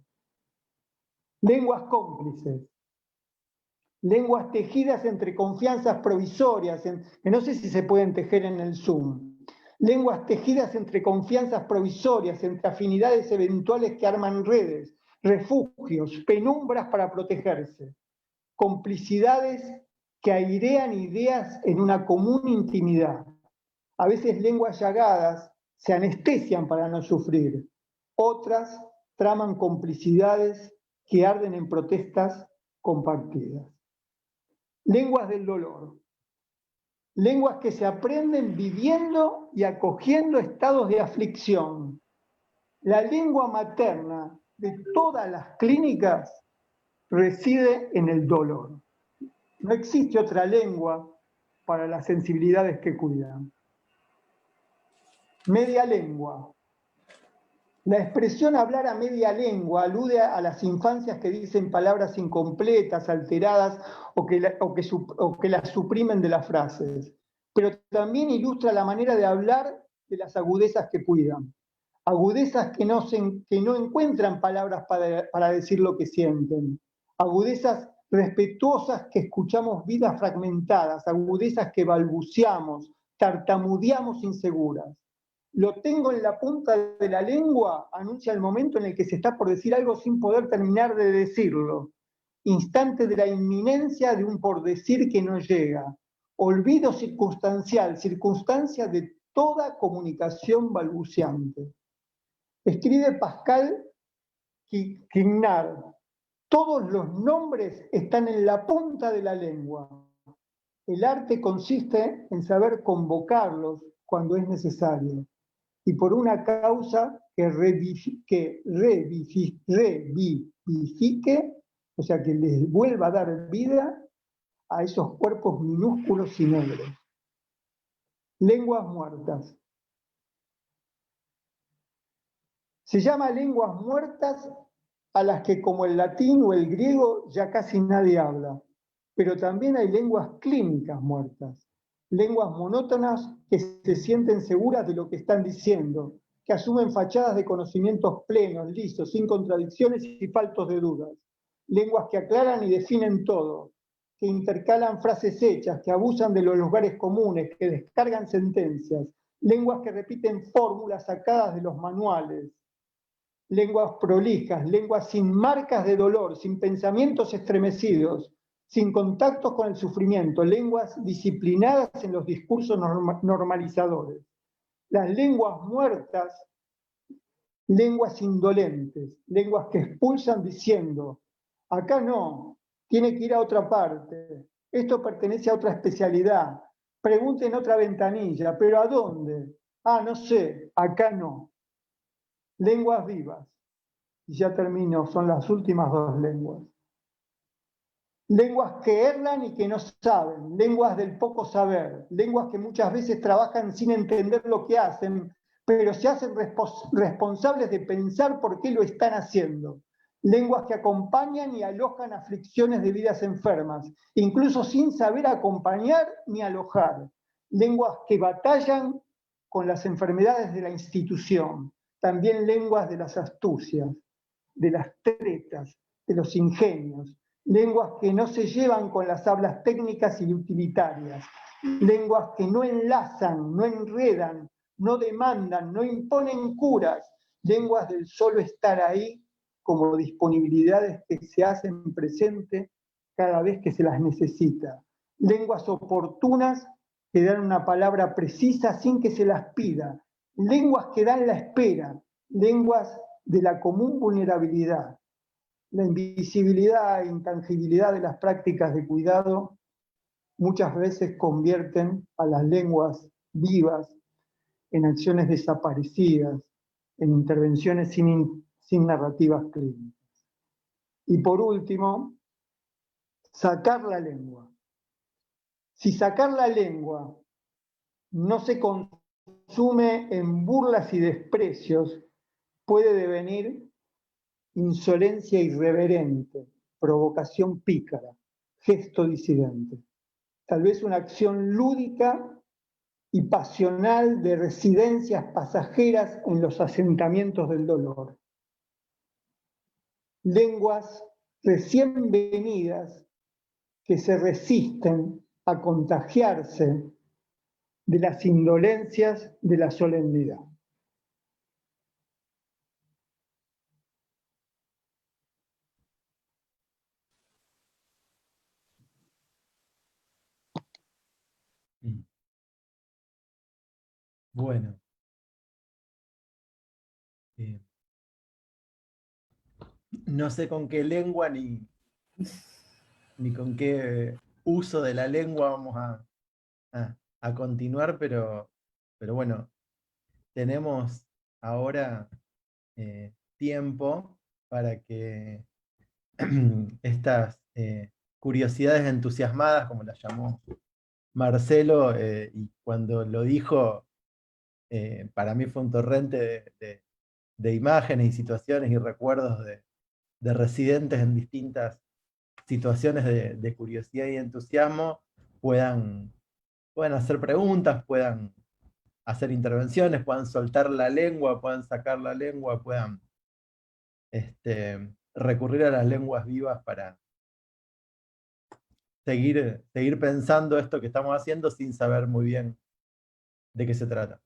Lenguas cómplices, lenguas tejidas entre confianzas provisorias, que no sé si se pueden tejer en el Zoom, lenguas tejidas entre confianzas provisorias, entre afinidades eventuales que arman redes, refugios, penumbras para protegerse, complicidades que airean ideas en una común intimidad. A veces lenguas llagadas se anestesian para no sufrir, otras traman complicidades que arden en protestas compartidas. Lenguas del dolor, lenguas que se aprenden viviendo y acogiendo estados de aflicción. La lengua materna de todas las clínicas reside en el dolor. No existe otra lengua para las sensibilidades que cuidan. Media lengua. La expresión hablar a media lengua alude a las infancias que dicen palabras incompletas, alteradas o que las suprimen de las frases. Pero también ilustra la manera de hablar de las agudezas que cuidan. Agudezas que no encuentran palabras para decir lo que sienten. Agudezas respetuosas que escuchamos vidas fragmentadas, agudezas que balbuceamos, tartamudeamos inseguras. Lo tengo en la punta de la lengua, anuncia el momento en el que se está por decir algo sin poder terminar de decirlo. Instante de la inminencia de un por decir que no llega. Olvido circunstancial, circunstancia de toda comunicación balbuceante. Escribe Pascal Quignard. Todos los nombres están en la punta de la lengua. El arte consiste en saber convocarlos cuando es necesario. Y por una causa que revivifique, o sea, que les vuelva a dar vida a esos cuerpos minúsculos y negros. Lenguas muertas. Se llama lenguas muertas a las que, como el latín o el griego, ya casi nadie habla. Pero también hay lenguas clínicas muertas. Lenguas monótonas que se sienten seguras de lo que están diciendo, que asumen fachadas de conocimientos plenos, lisos, sin contradicciones y faltos de dudas. Lenguas que aclaran y definen todo, que intercalan frases hechas, que abusan de los lugares comunes, que descargan sentencias. Lenguas que repiten fórmulas sacadas de los manuales. Lenguas prolijas, lenguas sin marcas de dolor, sin pensamientos estremecidos, sin contactos con el sufrimiento, lenguas disciplinadas en los discursos normalizadores. Las lenguas muertas, lenguas indolentes, lenguas que expulsan diciendo, acá no, tiene que ir a otra parte, esto pertenece a otra especialidad, pregunte en otra ventanilla, pero ¿a dónde? Ah, no sé, acá no. Lenguas vivas. Y ya termino, son las últimas dos lenguas. lenguas que erran y que no saben, lenguas del poco saber, lenguas que muchas veces trabajan sin entender lo que hacen, pero se hacen responsables de pensar por qué lo están haciendo. Lenguas que acompañan y alojan aflicciones de vidas enfermas, incluso sin saber acompañar ni alojar. Lenguas que batallan con las enfermedades de la institución, también lenguas de las astucias, de las tretas, de los ingenios, lenguas que no se llevan con las hablas técnicas y utilitarias, lenguas que no enlazan, no enredan, no demandan, no imponen curas, lenguas del solo estar ahí como disponibilidades que se hacen presente cada vez que se las necesita, lenguas oportunas que dan una palabra precisa sin que se las pida, lenguas que dan la espera, lenguas de la común vulnerabilidad. La invisibilidad e intangibilidad de las prácticas de cuidado muchas veces convierten a las lenguas vivas en acciones desaparecidas, en intervenciones sin narrativas clínicas. Y por último, sacar la lengua. Si sacar la lengua no se consume en burlas y desprecios, puede devenir insolencia irreverente, provocación pícara, gesto disidente. Tal vez una acción lúdica y pasional de residencias pasajeras en los asentamientos del dolor. Lenguas recién venidas que se resisten a contagiarse de las indolencias de la solemnidad. Bueno. No sé con qué lengua ni con qué uso de la lengua vamos a continuar, pero bueno, tenemos ahora tiempo para que estas curiosidades entusiasmadas, como las llamó Marcelo, y cuando lo dijo, para mí fue un torrente de imágenes y situaciones y recuerdos de residentes en distintas situaciones de curiosidad y entusiasmo, puedan hacer preguntas, puedan hacer intervenciones, puedan soltar la lengua, puedan sacar la lengua, puedan recurrir a las lenguas vivas para seguir pensando esto que estamos haciendo sin saber muy bien de qué se trata.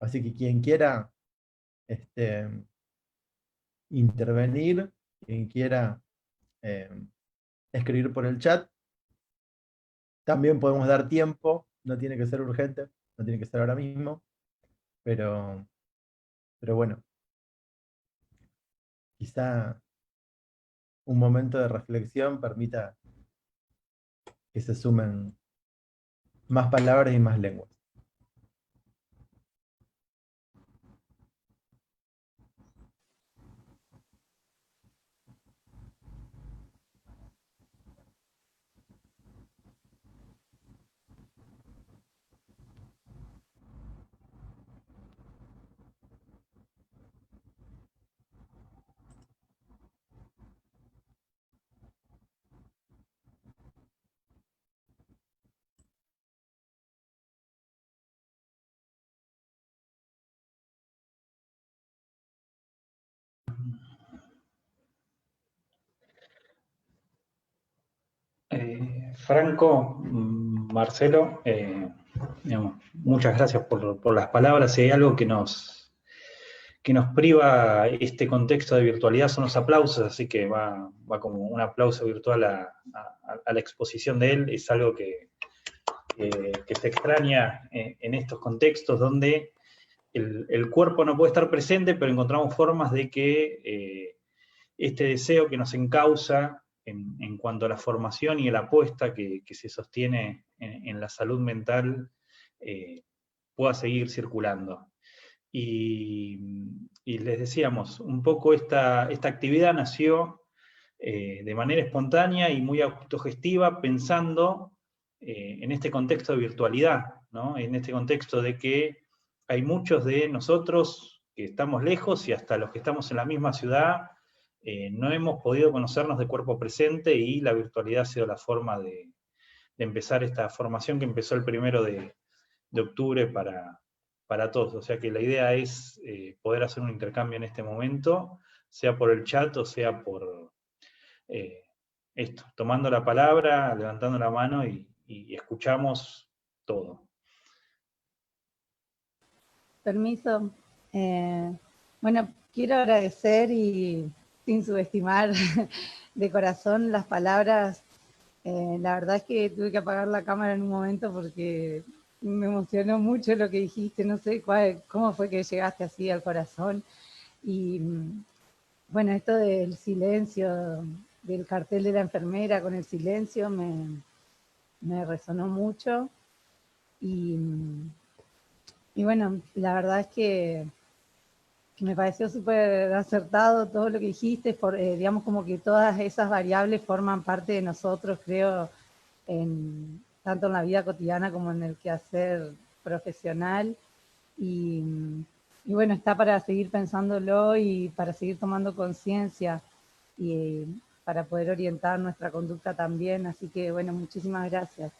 Así que quien quiera intervenir, quien quiera escribir por el chat, también podemos dar tiempo, no tiene que ser urgente, no tiene que ser ahora mismo, pero bueno, quizá un momento de reflexión permita que se sumen más palabras y más lenguas. Franco, Marcelo, digamos, muchas gracias por las palabras. Si hay algo que nos priva este contexto de virtualidad son los aplausos, así que va como un aplauso virtual a la exposición de él. Es algo que se extraña en estos contextos donde el cuerpo no puede estar presente, pero encontramos formas de que este deseo que nos encausa en cuanto a la formación y a la apuesta que se sostiene en la salud mental pueda seguir circulando. Y les decíamos, un poco esta actividad nació de manera espontánea y muy autogestiva, pensando en este contexto de virtualidad, ¿no? En este contexto de que hay muchos de nosotros que estamos lejos y hasta los que estamos en la misma ciudad no hemos podido conocernos de cuerpo presente, y la virtualidad ha sido la forma de empezar esta formación que empezó el 1 de octubre para todos. O sea que la idea es poder hacer un intercambio en este momento, sea por el chat o sea por esto, tomando la palabra, levantando la mano y escuchamos todo. Permiso. Bueno, quiero agradecer y sin subestimar de corazón las palabras. La verdad es que tuve que apagar la cámara en un momento porque me emocionó mucho lo que dijiste. No sé cómo fue que llegaste así al corazón. Y bueno, esto del silencio, del cartel de la enfermera con el silencio, me resonó mucho. Y bueno, la verdad es que me pareció súper acertado todo lo que dijiste, digamos como que todas esas variables forman parte de nosotros, creo, tanto en la vida cotidiana como en el quehacer profesional. Y bueno, está para seguir pensándolo y para seguir tomando conciencia y para poder orientar nuestra conducta también. Así que bueno, muchísimas gracias.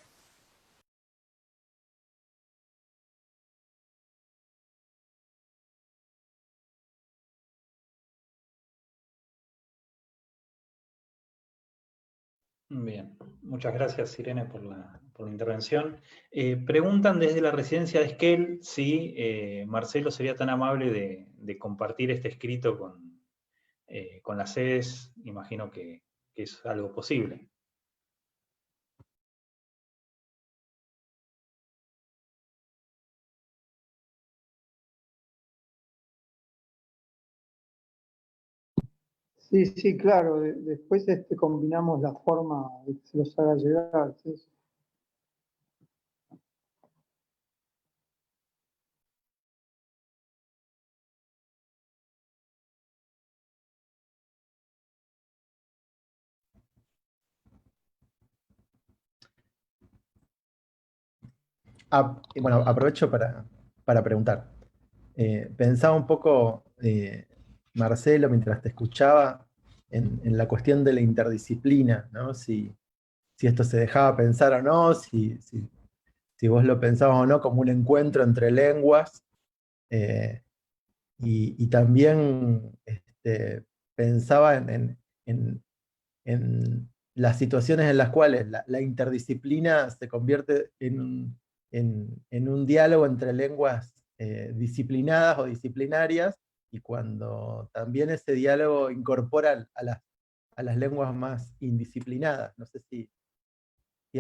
Bien, muchas gracias Irene por la intervención. Preguntan desde la residencia de Esquel si Marcelo sería tan amable de compartir este escrito con las sedes. Imagino que es algo posible. Sí, sí, claro. Después combinamos la forma de que se los haga llegar. Sí. Bueno, aprovecho para preguntar. Pensaba un poco, Marcelo, mientras te escuchaba, en la cuestión de la interdisciplina, ¿no? Si esto se dejaba pensar o no, si vos lo pensabas o no como un encuentro entre lenguas, y también pensaba en las situaciones en las cuales la interdisciplina se convierte en un diálogo entre lenguas disciplinadas o disciplinarias, y cuando también ese diálogo incorpora a las lenguas más indisciplinadas. No sé si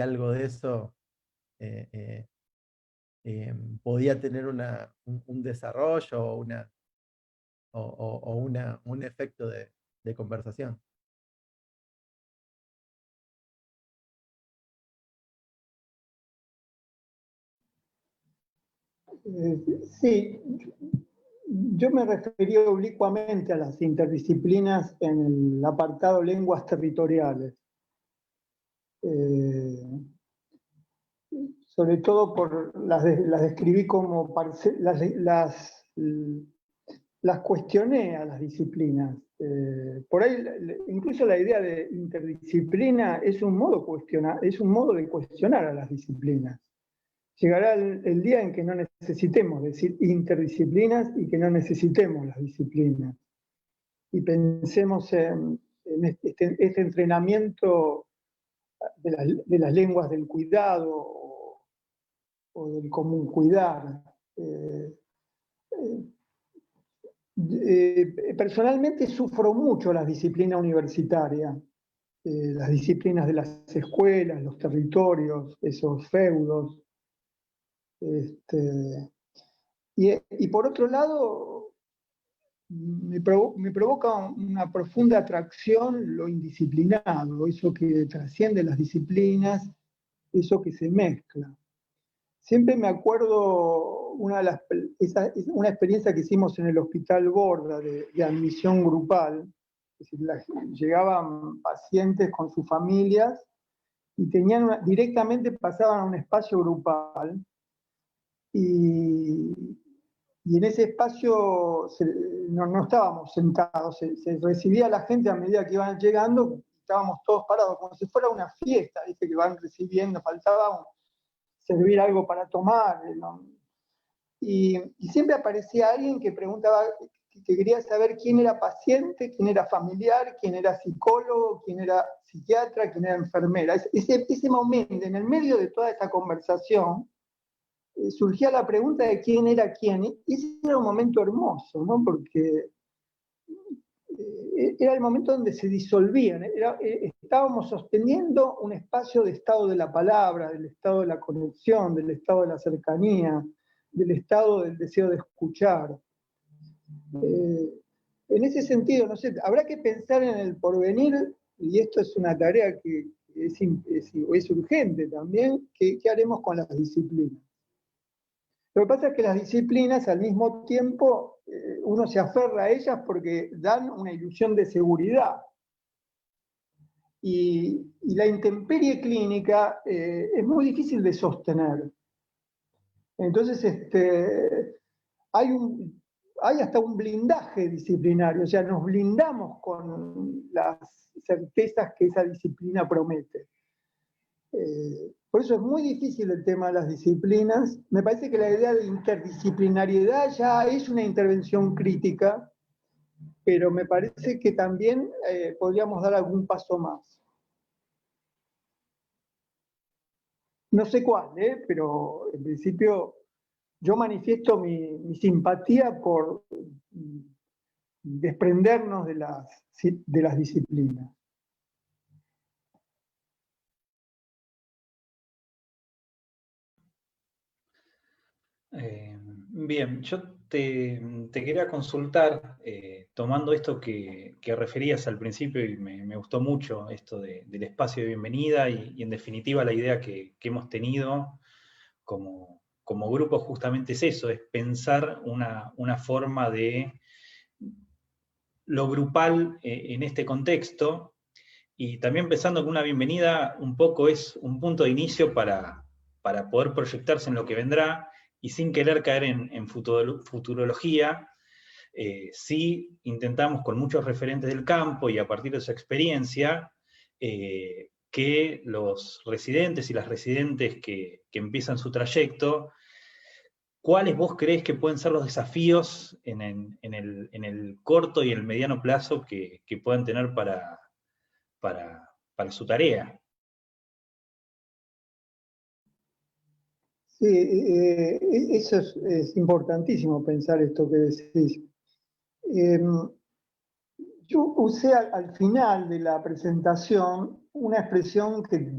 algo de eso podía tener un desarrollo o un efecto de conversación. Sí, yo me refería oblicuamente a las interdisciplinas en el apartado lenguas territoriales. Sobre todo las describí como las cuestioné a las disciplinas. Por ahí, incluso la idea de interdisciplina es un modo de cuestionar a las disciplinas. Llegará el día en que no necesitemos decir interdisciplinas y que no necesitemos las disciplinas. Y pensemos en este entrenamiento de las lenguas del cuidado o del común cuidar. Personalmente sufro mucho la disciplina universitaria, las disciplinas de las escuelas, los territorios, esos feudos. Y por otro lado, me provoca una profunda atracción lo indisciplinado, eso que trasciende las disciplinas, eso que se mezcla. Siempre me acuerdo una experiencia que hicimos en el Hospital Borda de admisión grupal, Es decir, llegaban pacientes con sus familias y directamente pasaban a un espacio grupal, y en ese espacio no estábamos sentados, se recibía a la gente a medida que iban llegando, estábamos todos parados, como si fuera una fiesta, ¿viste? Que van recibiendo, faltaba servir algo para tomar, ¿no? Y siempre aparecía alguien que preguntaba, que quería saber quién era paciente, quién era familiar, quién era psicólogo, quién era psiquiatra, quién era enfermera. Ese momento, en el medio de toda esta conversación, surgía la pregunta de quién era quién. Y ese era un momento hermoso, ¿no? Porque era el momento donde se disolvían. Estábamos sosteniendo un espacio de estado de la palabra, del estado de la conexión, del estado de la cercanía, del estado del deseo de escuchar. En ese sentido, no sé, habrá que pensar en el porvenir, y esto es una tarea que es urgente también, ¿qué haremos con las disciplinas? Lo que pasa es que las disciplinas, al mismo tiempo, uno se aferra a ellas porque dan una ilusión de seguridad. Y la intemperie clínica es muy difícil de sostener. Entonces, hay hasta un blindaje disciplinario, o sea, nos blindamos con las certezas que esa disciplina promete. Por eso es muy difícil el tema de las disciplinas. Me parece que la idea de interdisciplinariedad ya es una intervención crítica, pero me parece que también podríamos dar algún paso más. No sé cuál, pero en principio yo manifiesto mi simpatía por desprendernos de las disciplinas. Bien, yo te quería consultar, tomando esto que referías al principio, y me gustó mucho esto del espacio de bienvenida y en definitiva la idea que hemos tenido como grupo justamente es eso, es pensar una forma de lo grupal en este contexto, y también pensando que una bienvenida un poco es un punto de inicio para poder proyectarse en lo que vendrá, y sin querer caer en futurología, sí intentamos con muchos referentes del campo y a partir de su experiencia, que los residentes y las residentes que empiezan su trayecto, ¿cuáles vos creés que pueden ser los desafíos en el corto y el mediano plazo que puedan tener para su tarea? Sí, eso es importantísimo pensar esto que decís. Yo usé al final de la presentación una expresión que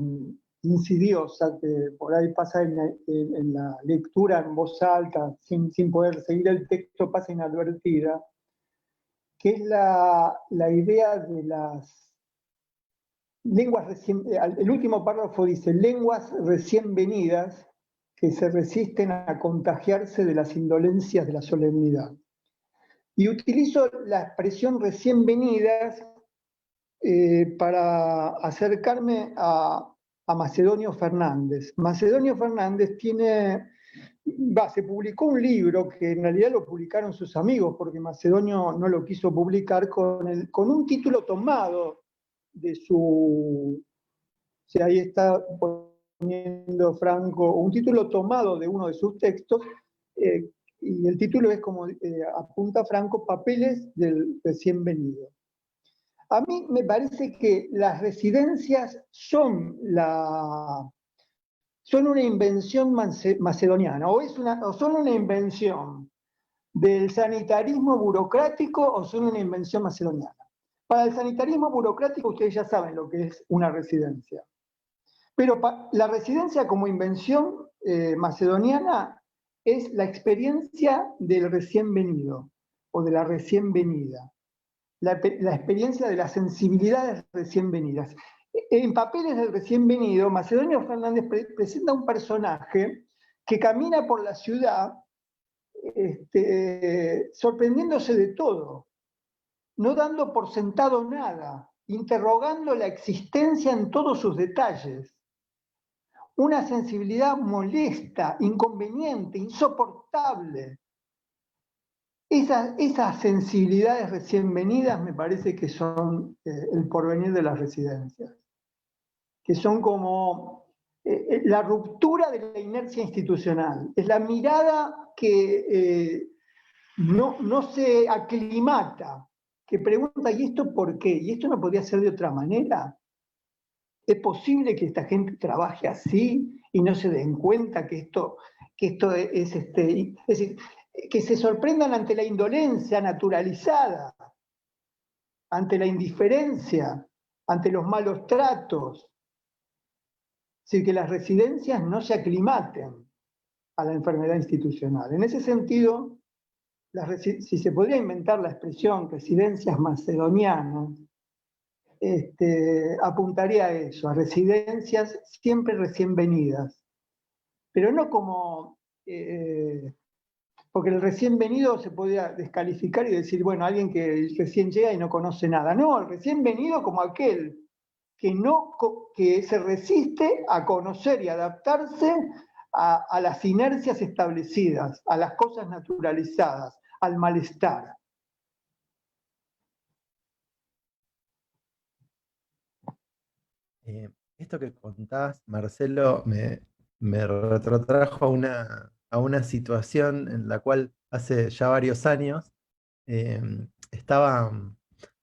insidiosa, que por ahí pasa en la lectura en voz alta, sin poder seguir el texto, pasa inadvertida, que es la idea de las lenguas recién, el último párrafo dice, lenguas recién venidas que se resisten a contagiarse de las indolencias de la solemnidad. Y utilizo la expresión recién venidas para acercarme a Macedonio Fernández. Macedonio Fernández se publicó un libro que en realidad lo publicaron sus amigos, porque Macedonio no lo quiso publicar, con un título tomado de su... O sea, ahí está poniendo Franco, un título tomado de uno de sus textos, y el título es como apunta Franco, Papeles del recién venido. A mí me parece que las residencias son una invención macedoniana, o son una invención del sanitarismo burocrático o son una invención macedoniana. Para el sanitarismo burocrático ustedes ya saben lo que es una residencia. Pero la residencia como invención macedoniana es la experiencia del recién venido o de la recién venida. La experiencia de las sensibilidades recién venidas. En Papeles del recién venido, Macedonio Fernández presenta un personaje que camina por la ciudad sorprendiéndose de todo. no dando por sentado nada, interrogando la existencia en todos sus detalles. Una sensibilidad molesta, inconveniente, insoportable. Esas sensibilidades recién venidas me parece que son el porvenir de las residencias, que son como la ruptura de la inercia institucional, es la mirada que no se aclimata, que pregunta, ¿y esto por qué? ¿Y esto no podría ser de otra manera? ¿Es posible que esta gente trabaje así y no se den cuenta que esto es decir, que se sorprendan ante la indolencia naturalizada, ante la indiferencia, ante los malos tratos? Es decir, que las residencias no se aclimaten a la enfermedad institucional. En ese sentido, si se podría inventar la expresión residencias macedonianas, apuntaría a eso, a residencias siempre recién venidas, pero no como, porque el recién venido se podría descalificar y decir, bueno, alguien que recién llega y no conoce nada. No, el recién venido como aquel que se resiste a conocer y adaptarse a las inercias establecidas, a las cosas naturalizadas, al malestar. Esto que contás, Marcelo, me retrotrajo a una situación en la cual hace ya varios años estaba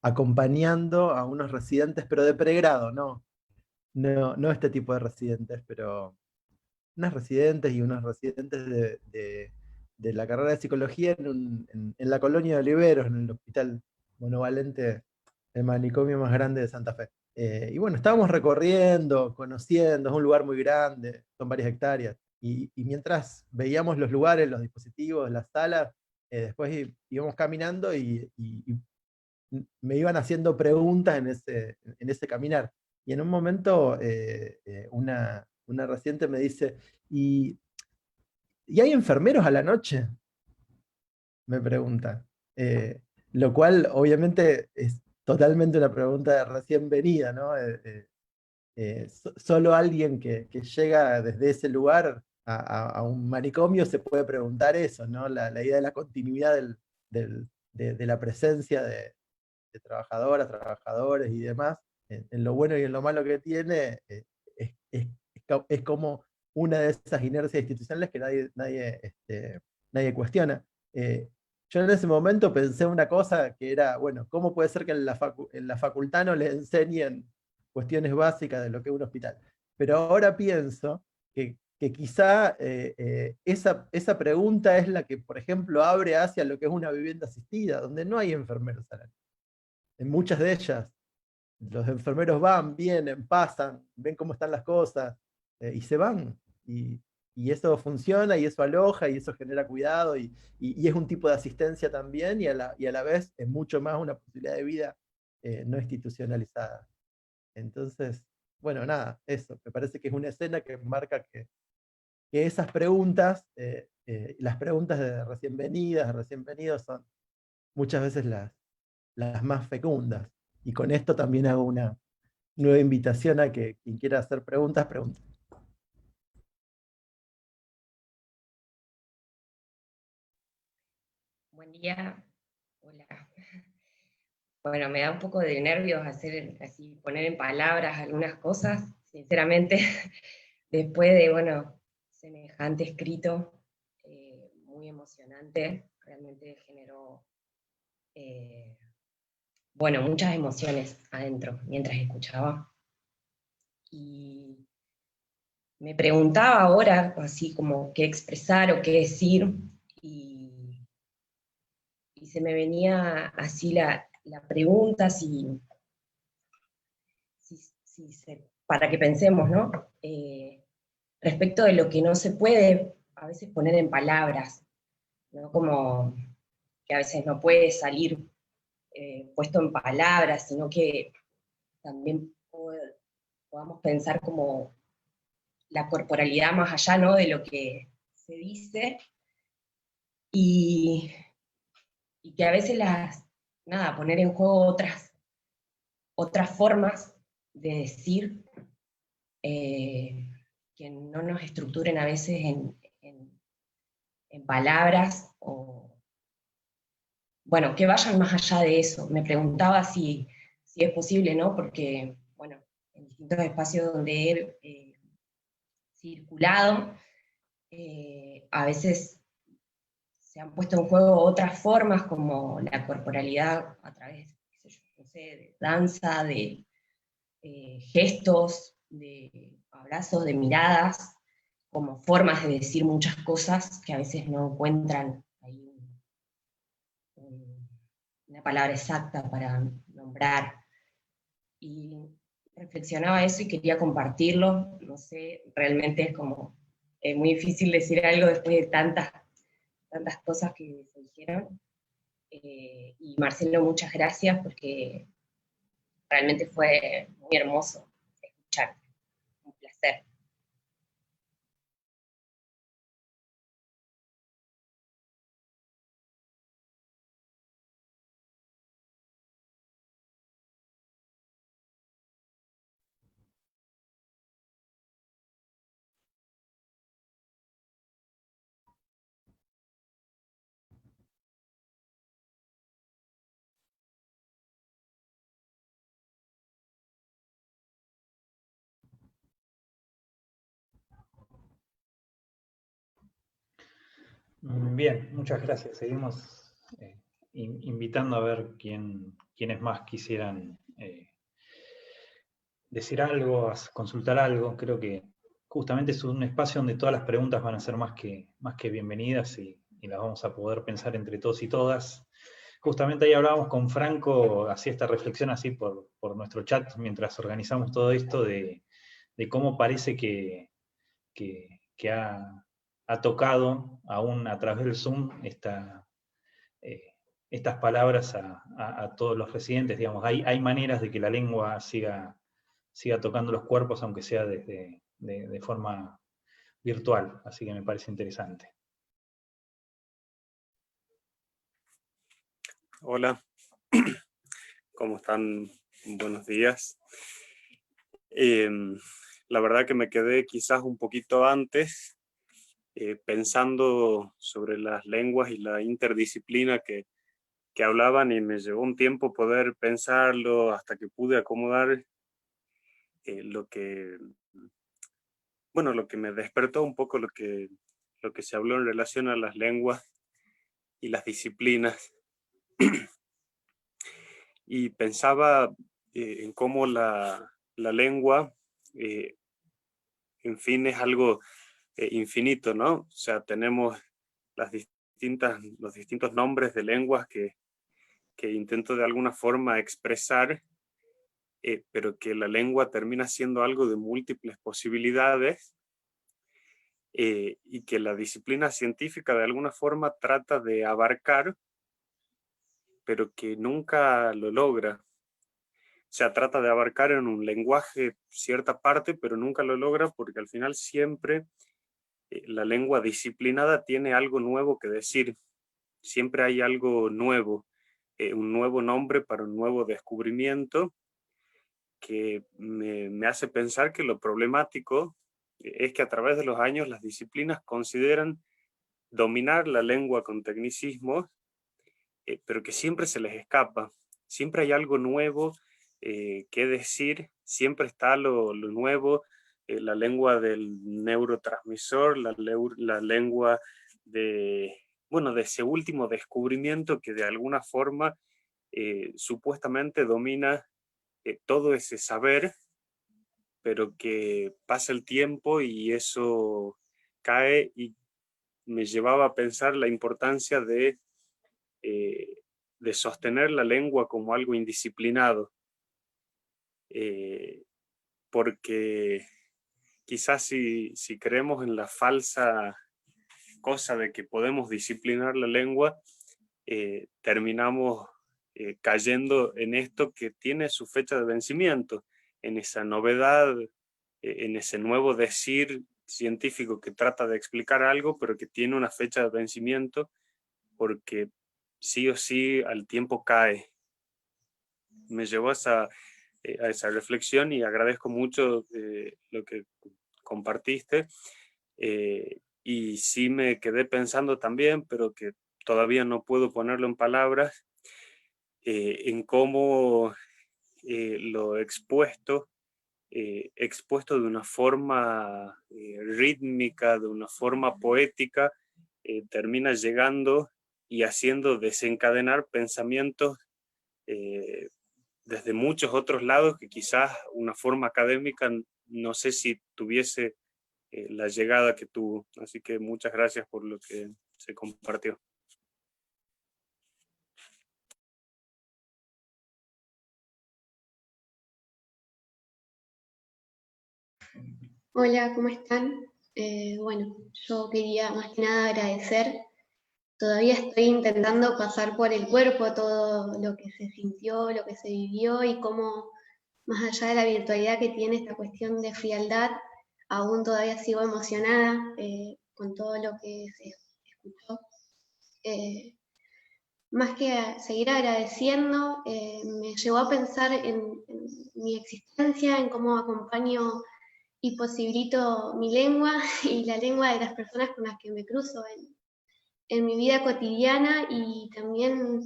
acompañando a unos residentes, pero de pregrado, no este tipo de residentes, pero unas residentes y unos residentes de la carrera de psicología en la colonia de Oliveros, en el hospital monovalente, el manicomio más grande de Santa Fe. Y bueno, estábamos recorriendo, conociendo, es un lugar muy grande, son varias hectáreas, y mientras veíamos los lugares, los dispositivos, las salas, después íbamos caminando y me iban haciendo preguntas en ese caminar. Y en un momento una residente me dice, ¿y hay enfermeros a la noche? Me pregunta. Lo cual obviamente es totalmente una pregunta de recién venida, ¿no? Solo alguien que llega desde ese lugar a un manicomio se puede preguntar eso, ¿no? La idea de la continuidad de la presencia de trabajadoras, trabajadores y demás, en lo bueno y en lo malo que tiene, es como una de esas inercias institucionales que nadie cuestiona. Yo en ese momento pensé una cosa que era, bueno, ¿cómo puede ser que en la facultad no les enseñen cuestiones básicas de lo que es un hospital? Pero ahora pienso que quizá esa pregunta es la que, por ejemplo, abre hacia lo que es una vivienda asistida, donde no hay enfermeros a la noche. En muchas de ellas, los enfermeros van, vienen, pasan, ven cómo están las cosas, y se van. Y eso funciona, y eso aloja, y eso genera cuidado, y es un tipo de asistencia también, y a la vez es mucho más una posibilidad de vida no institucionalizada. Entonces, bueno, nada, eso, me parece que es una escena que marca que esas preguntas, las preguntas de recién venidos, son muchas veces las más fecundas. Y con esto también hago una nueva invitación a que quien quiera hacer preguntas, pregunte. Buen día. Hola. Bueno, me da un poco de nervios poner en palabras algunas cosas, sinceramente, después de, bueno, semejante escrito, muy emocionante, realmente generó, bueno, muchas emociones adentro mientras escuchaba. Y me preguntaba ahora, así como qué expresar o qué decir, y se me venía así la pregunta, para que pensemos, ¿no? Respecto de lo que no se puede a veces poner en palabras, ¿no? Como que a veces no puede salir puesto en palabras, sino que también podamos pensar como la corporalidad más allá, ¿no? De lo que se dice, y que a veces nada, poner en juego otras formas de decir, que no nos estructuren a veces en palabras, o bueno, que vayan más allá de eso. Me preguntaba si es posible, ¿no? Porque, bueno, en distintos espacios donde he circulado, a veces se han puesto en juego otras formas, como la corporalidad a través, qué sé yo, no sé, de danza, de gestos, de abrazos, de miradas, como formas de decir muchas cosas que a veces no encuentran ahí una palabra exacta para nombrar. Y reflexionaba eso y quería compartirlo. No sé, realmente es como muy difícil decir algo después de tantas cosas que se dijeron. Y Marcelo, muchas gracias, porque realmente fue muy hermoso escucharte. Un placer. Bien, muchas gracias. Seguimos invitando a ver quiénes más quisieran decir algo, consultar algo. Creo que justamente es un espacio donde todas las preguntas van a ser más que bienvenidas y las vamos a poder pensar entre todos y todas. Justamente ahí hablábamos con Franco, hacía esta reflexión así por nuestro chat mientras organizamos todo esto de cómo parece que ha tocado aún a través del Zoom estas palabras a todos los residentes. Digamos, hay maneras de que la lengua siga tocando los cuerpos, aunque sea de forma virtual, así que me parece interesante. Hola, ¿cómo están? Buenos días. La verdad que me quedé quizás un poquito antes pensando sobre las lenguas y la interdisciplina que hablaban, y me llevó un tiempo poder pensarlo hasta que pude acomodar lo que me despertó un poco lo que se habló en relación a las lenguas y las disciplinas. Y pensaba en cómo la lengua, en fin, es algo infinito, ¿no? O sea, tenemos los distintos nombres de lenguas que intento de alguna forma expresar, pero que la lengua termina siendo algo de múltiples posibilidades, y que la disciplina científica de alguna forma trata de abarcar, pero que nunca lo logra. O sea, trata de abarcar en un lenguaje cierta parte, pero nunca lo logra, porque al final siempre la lengua disciplinada tiene algo nuevo que decir. Siempre hay algo nuevo, un nuevo nombre para un nuevo descubrimiento, que me hace pensar que lo problemático es que a través de los años las disciplinas consideran dominar la lengua con tecnicismos, pero que siempre se les escapa. Siempre hay algo nuevo que decir, siempre está lo nuevo, la lengua del neurotransmisor, la lengua de ese último descubrimiento que de alguna forma supuestamente domina todo ese saber, pero que pasa el tiempo y eso cae, y me llevaba a pensar la importancia de sostener la lengua como algo indisciplinado, porque quizás si creemos en la falsa cosa de que podemos disciplinar la lengua, terminamos cayendo en esto que tiene su fecha de vencimiento, en esa novedad, en ese nuevo decir científico que trata de explicar algo, pero que tiene una fecha de vencimiento, porque sí o sí al tiempo cae, me llevó a esa reflexión, y agradezco mucho lo que compartiste. Y sí me quedé pensando también, pero que todavía no puedo ponerlo en palabras, en cómo lo expuesto de una forma rítmica, de una forma poética, termina llegando y haciendo desencadenar pensamientos desde muchos otros lados que quizás una forma académica no sé si tuviese la llegada que tuvo. Así que muchas gracias por lo que se compartió. Hola, ¿cómo están? Bueno, yo quería más que nada agradecer. Todavía estoy intentando pasar por el cuerpo todo lo que se sintió, lo que se vivió y cómo, más allá de la virtualidad que tiene esta cuestión de frialdad, aún todavía sigo emocionada con todo lo que se escuchó. Más que seguir agradeciendo, me llevó a pensar en mi existencia, en cómo acompaño y posibilito mi lengua y la lengua de las personas con las que me cruzo en mi vida cotidiana, y también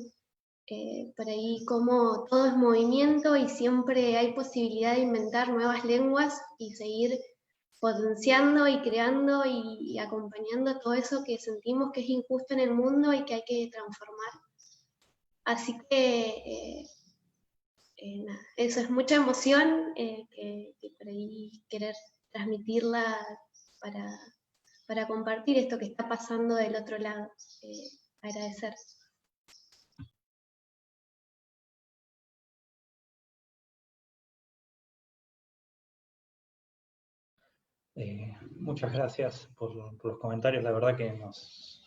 por ahí como todo es movimiento y siempre hay posibilidad de inventar nuevas lenguas y seguir potenciando y creando y acompañando todo eso que sentimos que es injusto en el mundo y que hay que transformar. Así que nada, eso es mucha emoción que por ahí querer transmitirla para compartir esto que está pasando del otro lado. Agradecer. Muchas gracias por los comentarios. La verdad que nos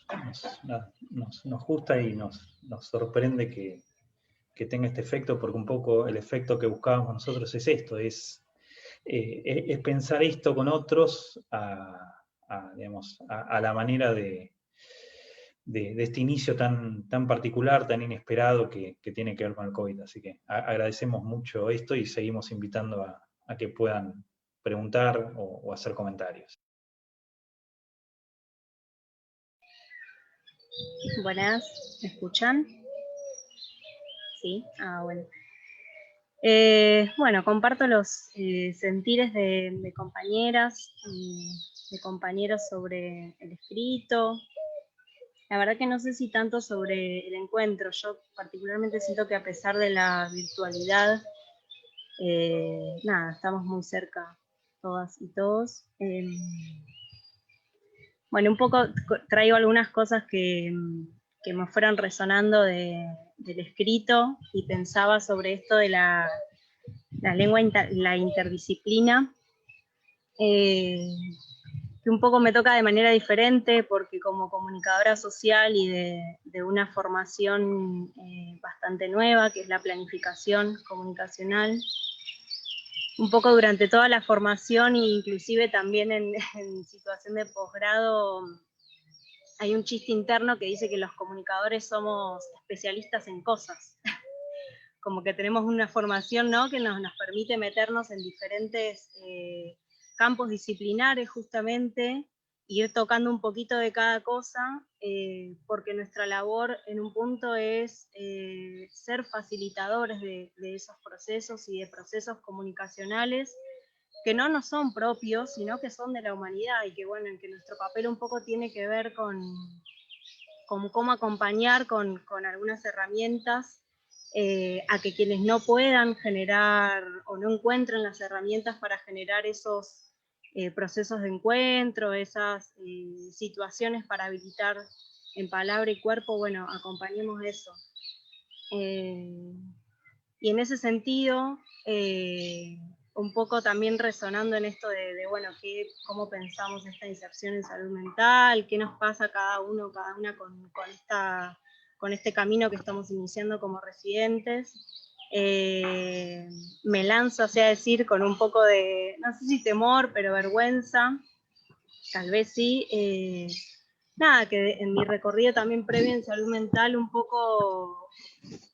gusta y nos sorprende que tenga este efecto, porque un poco el efecto que buscábamos nosotros es esto, es pensar esto con otros digamos, a la manera de este inicio tan particular, tan inesperado que tiene que ver con el COVID. Así que agradecemos mucho esto y seguimos invitando a que puedan preguntar o hacer comentarios. Buenas, ¿me escuchan? Sí, bueno. Bueno, comparto los sentires de compañeras y de compañeros sobre el escrito. La verdad que no sé si tanto sobre el encuentro. Yo particularmente siento que a pesar de la virtualidad, nada, estamos muy cerca todas y todos. Bueno, un poco traigo algunas cosas que me fueron resonando del escrito, y pensaba sobre esto de la lengua, la interdisciplina, que un poco me toca de manera diferente, porque como comunicadora social y de una formación bastante nueva, que es la planificación comunicacional, un poco durante toda la formación, e inclusive también en situación de posgrado, hay un chiste interno que dice que los comunicadores somos especialistas en cosas. Como que tenemos una formación, ¿no?, que nos permite meternos en diferentes campos disciplinares, justamente, ir tocando un poquito de cada cosa, porque nuestra labor en un punto es ser facilitadores de esos procesos y de procesos comunicacionales que no nos son propios, sino que son de la humanidad, y que bueno, en que nuestro papel un poco tiene que ver con cómo acompañar con algunas herramientas a que quienes no puedan generar o no encuentren las herramientas para generar esos procesos de encuentro, esas situaciones para habilitar en palabra y cuerpo, bueno, acompañemos eso. Y en ese sentido, un poco también resonando en esto de bueno, cómo pensamos esta inserción en salud mental, qué nos pasa cada uno, cada una con este camino que estamos iniciando como residentes. Me lanzo hacia decir con un poco de, no sé si temor, pero vergüenza, tal vez sí, nada, que en mi recorrido también previo en salud mental un poco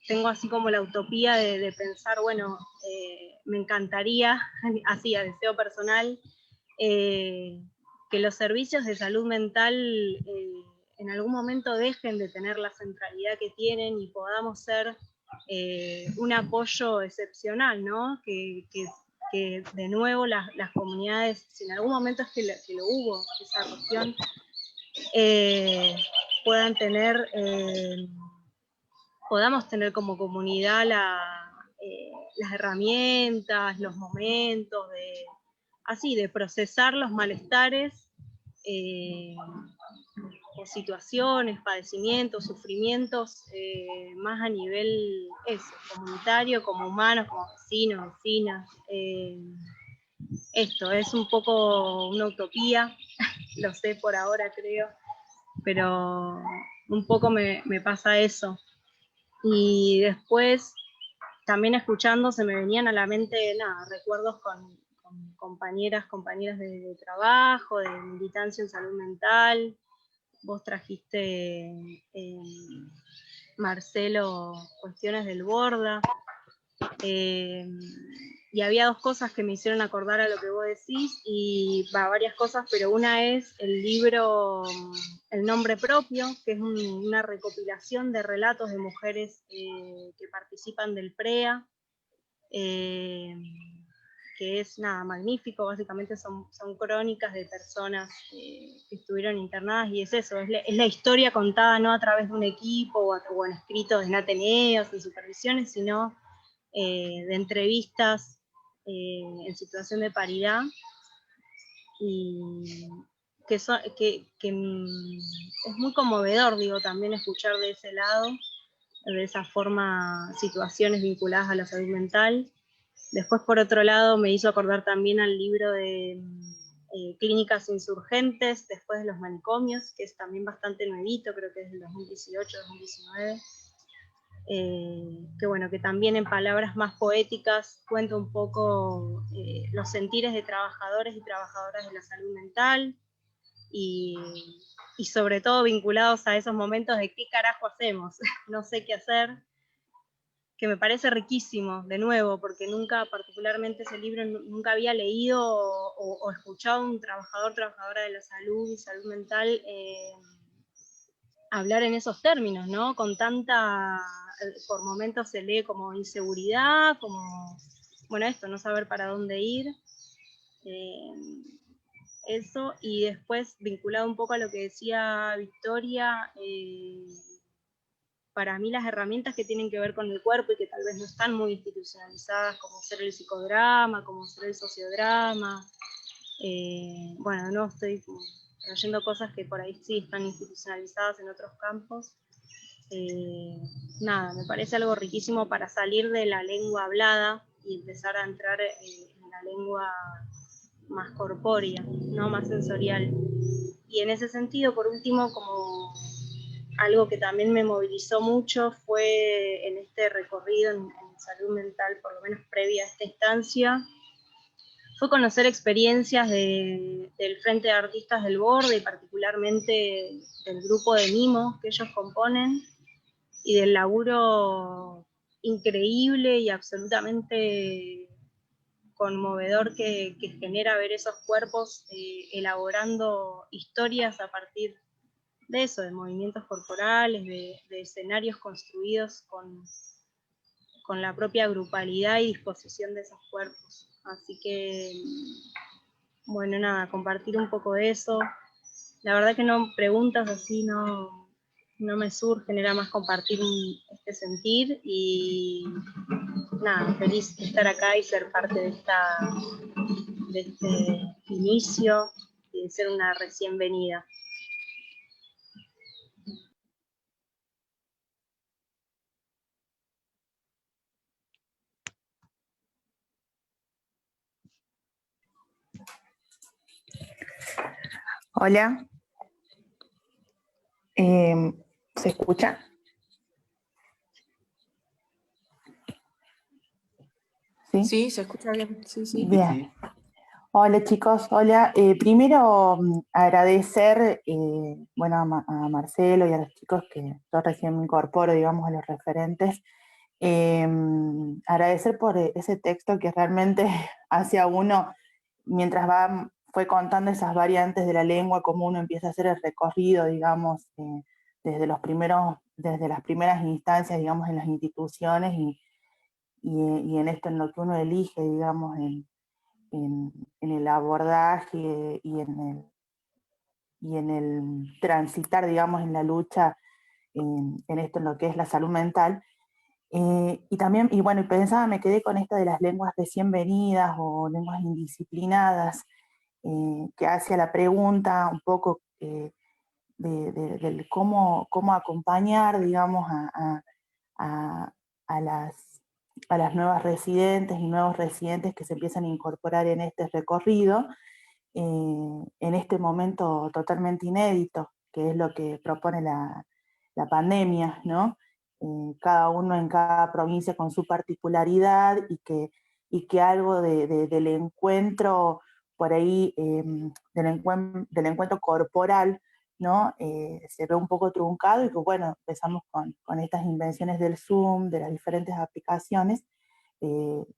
tengo así como la utopía de pensar, bueno, me encantaría, así a deseo personal, que los servicios de salud mental en algún momento dejen de tener la centralidad que tienen y podamos ser un apoyo excepcional, ¿no? Que de nuevo las comunidades, si en algún momento es que lo hubo, esa cuestión, puedan tener, podamos tener como comunidad las herramientas, los momentos, de procesar los malestares, o situaciones, padecimientos, sufrimientos, más a nivel comunitario, como humanos, como vecinos, vecinas. Esto es un poco una utopía, lo sé por ahora creo, pero un poco me pasa eso. Y después, también escuchando, se me venían a la mente recuerdos con compañeras de trabajo, de militancia en salud mental. Vos trajiste, Marcelo, cuestiones del Borda, y había dos cosas que me hicieron acordar a lo que vos decís, y varias cosas, pero una es el libro El Nombre Propio, que es una recopilación de relatos de mujeres que participan del PREA, que es magnífico. Básicamente son crónicas de personas que estuvieron internadas, y es eso, es la historia contada no a través de un equipo o en escritos en ateneos, en supervisiones, sino de entrevistas en situación de paridad, y que es muy conmovedor, digo, también escuchar de ese lado, de esa forma, situaciones vinculadas a la salud mental. Después, por otro lado, me hizo acordar también al libro de Clínicas Insurgentes, después de los manicomios, que es también bastante nuevito, creo que es del 2018-2019, que bueno, que también en palabras más poéticas cuenta un poco los sentires de trabajadores y trabajadoras de la salud mental, y sobre todo vinculados a esos momentos de qué carajo hacemos, no sé qué hacer, que me parece riquísimo, de nuevo, porque nunca, particularmente ese libro, nunca había leído o escuchado a un trabajadora de la salud y salud mental hablar en esos términos, ¿no? Con tanta, por momentos se lee como inseguridad, como, bueno, esto, no saber para dónde ir, eso, y después vinculado un poco a lo que decía Victoria, para mí las herramientas que tienen que ver con el cuerpo y que tal vez no están muy institucionalizadas, como ser el psicodrama, como ser el sociodrama, bueno, no estoy trayendo cosas que por ahí sí están institucionalizadas en otros campos. Me parece algo riquísimo para salir de la lengua hablada y empezar a entrar en la lengua más corpórea, ¿no? Más sensorial. Y en ese sentido, por último, como algo que también me movilizó mucho fue en este recorrido en salud mental, por lo menos previa a esta instancia, fue conocer experiencias del Frente de Artistas del Borde, y particularmente del grupo de Mimo que ellos componen, y del laburo increíble y absolutamente conmovedor que genera ver esos cuerpos elaborando historias a partir de eso, de movimientos corporales, de escenarios construidos con la propia grupalidad y disposición de esos cuerpos. Así que, bueno, compartir un poco de eso. La verdad que no, preguntas así no me surgen, era más compartir este sentir, y feliz de estar acá y ser parte de este inicio y de ser una recién venida. Hola. ¿Se escucha? ¿Sí? Sí, se escucha bien. Sí, sí. Bien. Hola chicos, hola. Primero agradecer bueno, a Marcelo y a los chicos que yo recién me incorporo, digamos, a los referentes. Agradecer por ese texto que realmente hace a uno, mientras fue contando esas variantes de la lengua, cómo uno empieza a hacer el recorrido, digamos, desde desde las primeras instancias, digamos, en las instituciones y en esto, en lo que uno elige, digamos, en el abordaje y en el transitar, digamos, en la lucha, en esto, en lo que es la salud mental. Y también, y bueno, pensaba, me quedé con esto de las lenguas recién venidas o lenguas indisciplinadas, que hace a la pregunta un poco del cómo acompañar, digamos, a, a las nuevas residentes y nuevos residentes que se empiezan a incorporar en este recorrido, en este momento totalmente inédito, que es lo que propone la pandemia, ¿no? Cada uno en cada provincia con su particularidad y que algo del encuentro por ahí, del encuentro corporal, ¿no? Se ve un poco truncado y que bueno, empezamos con estas invenciones del Zoom, de las diferentes aplicaciones,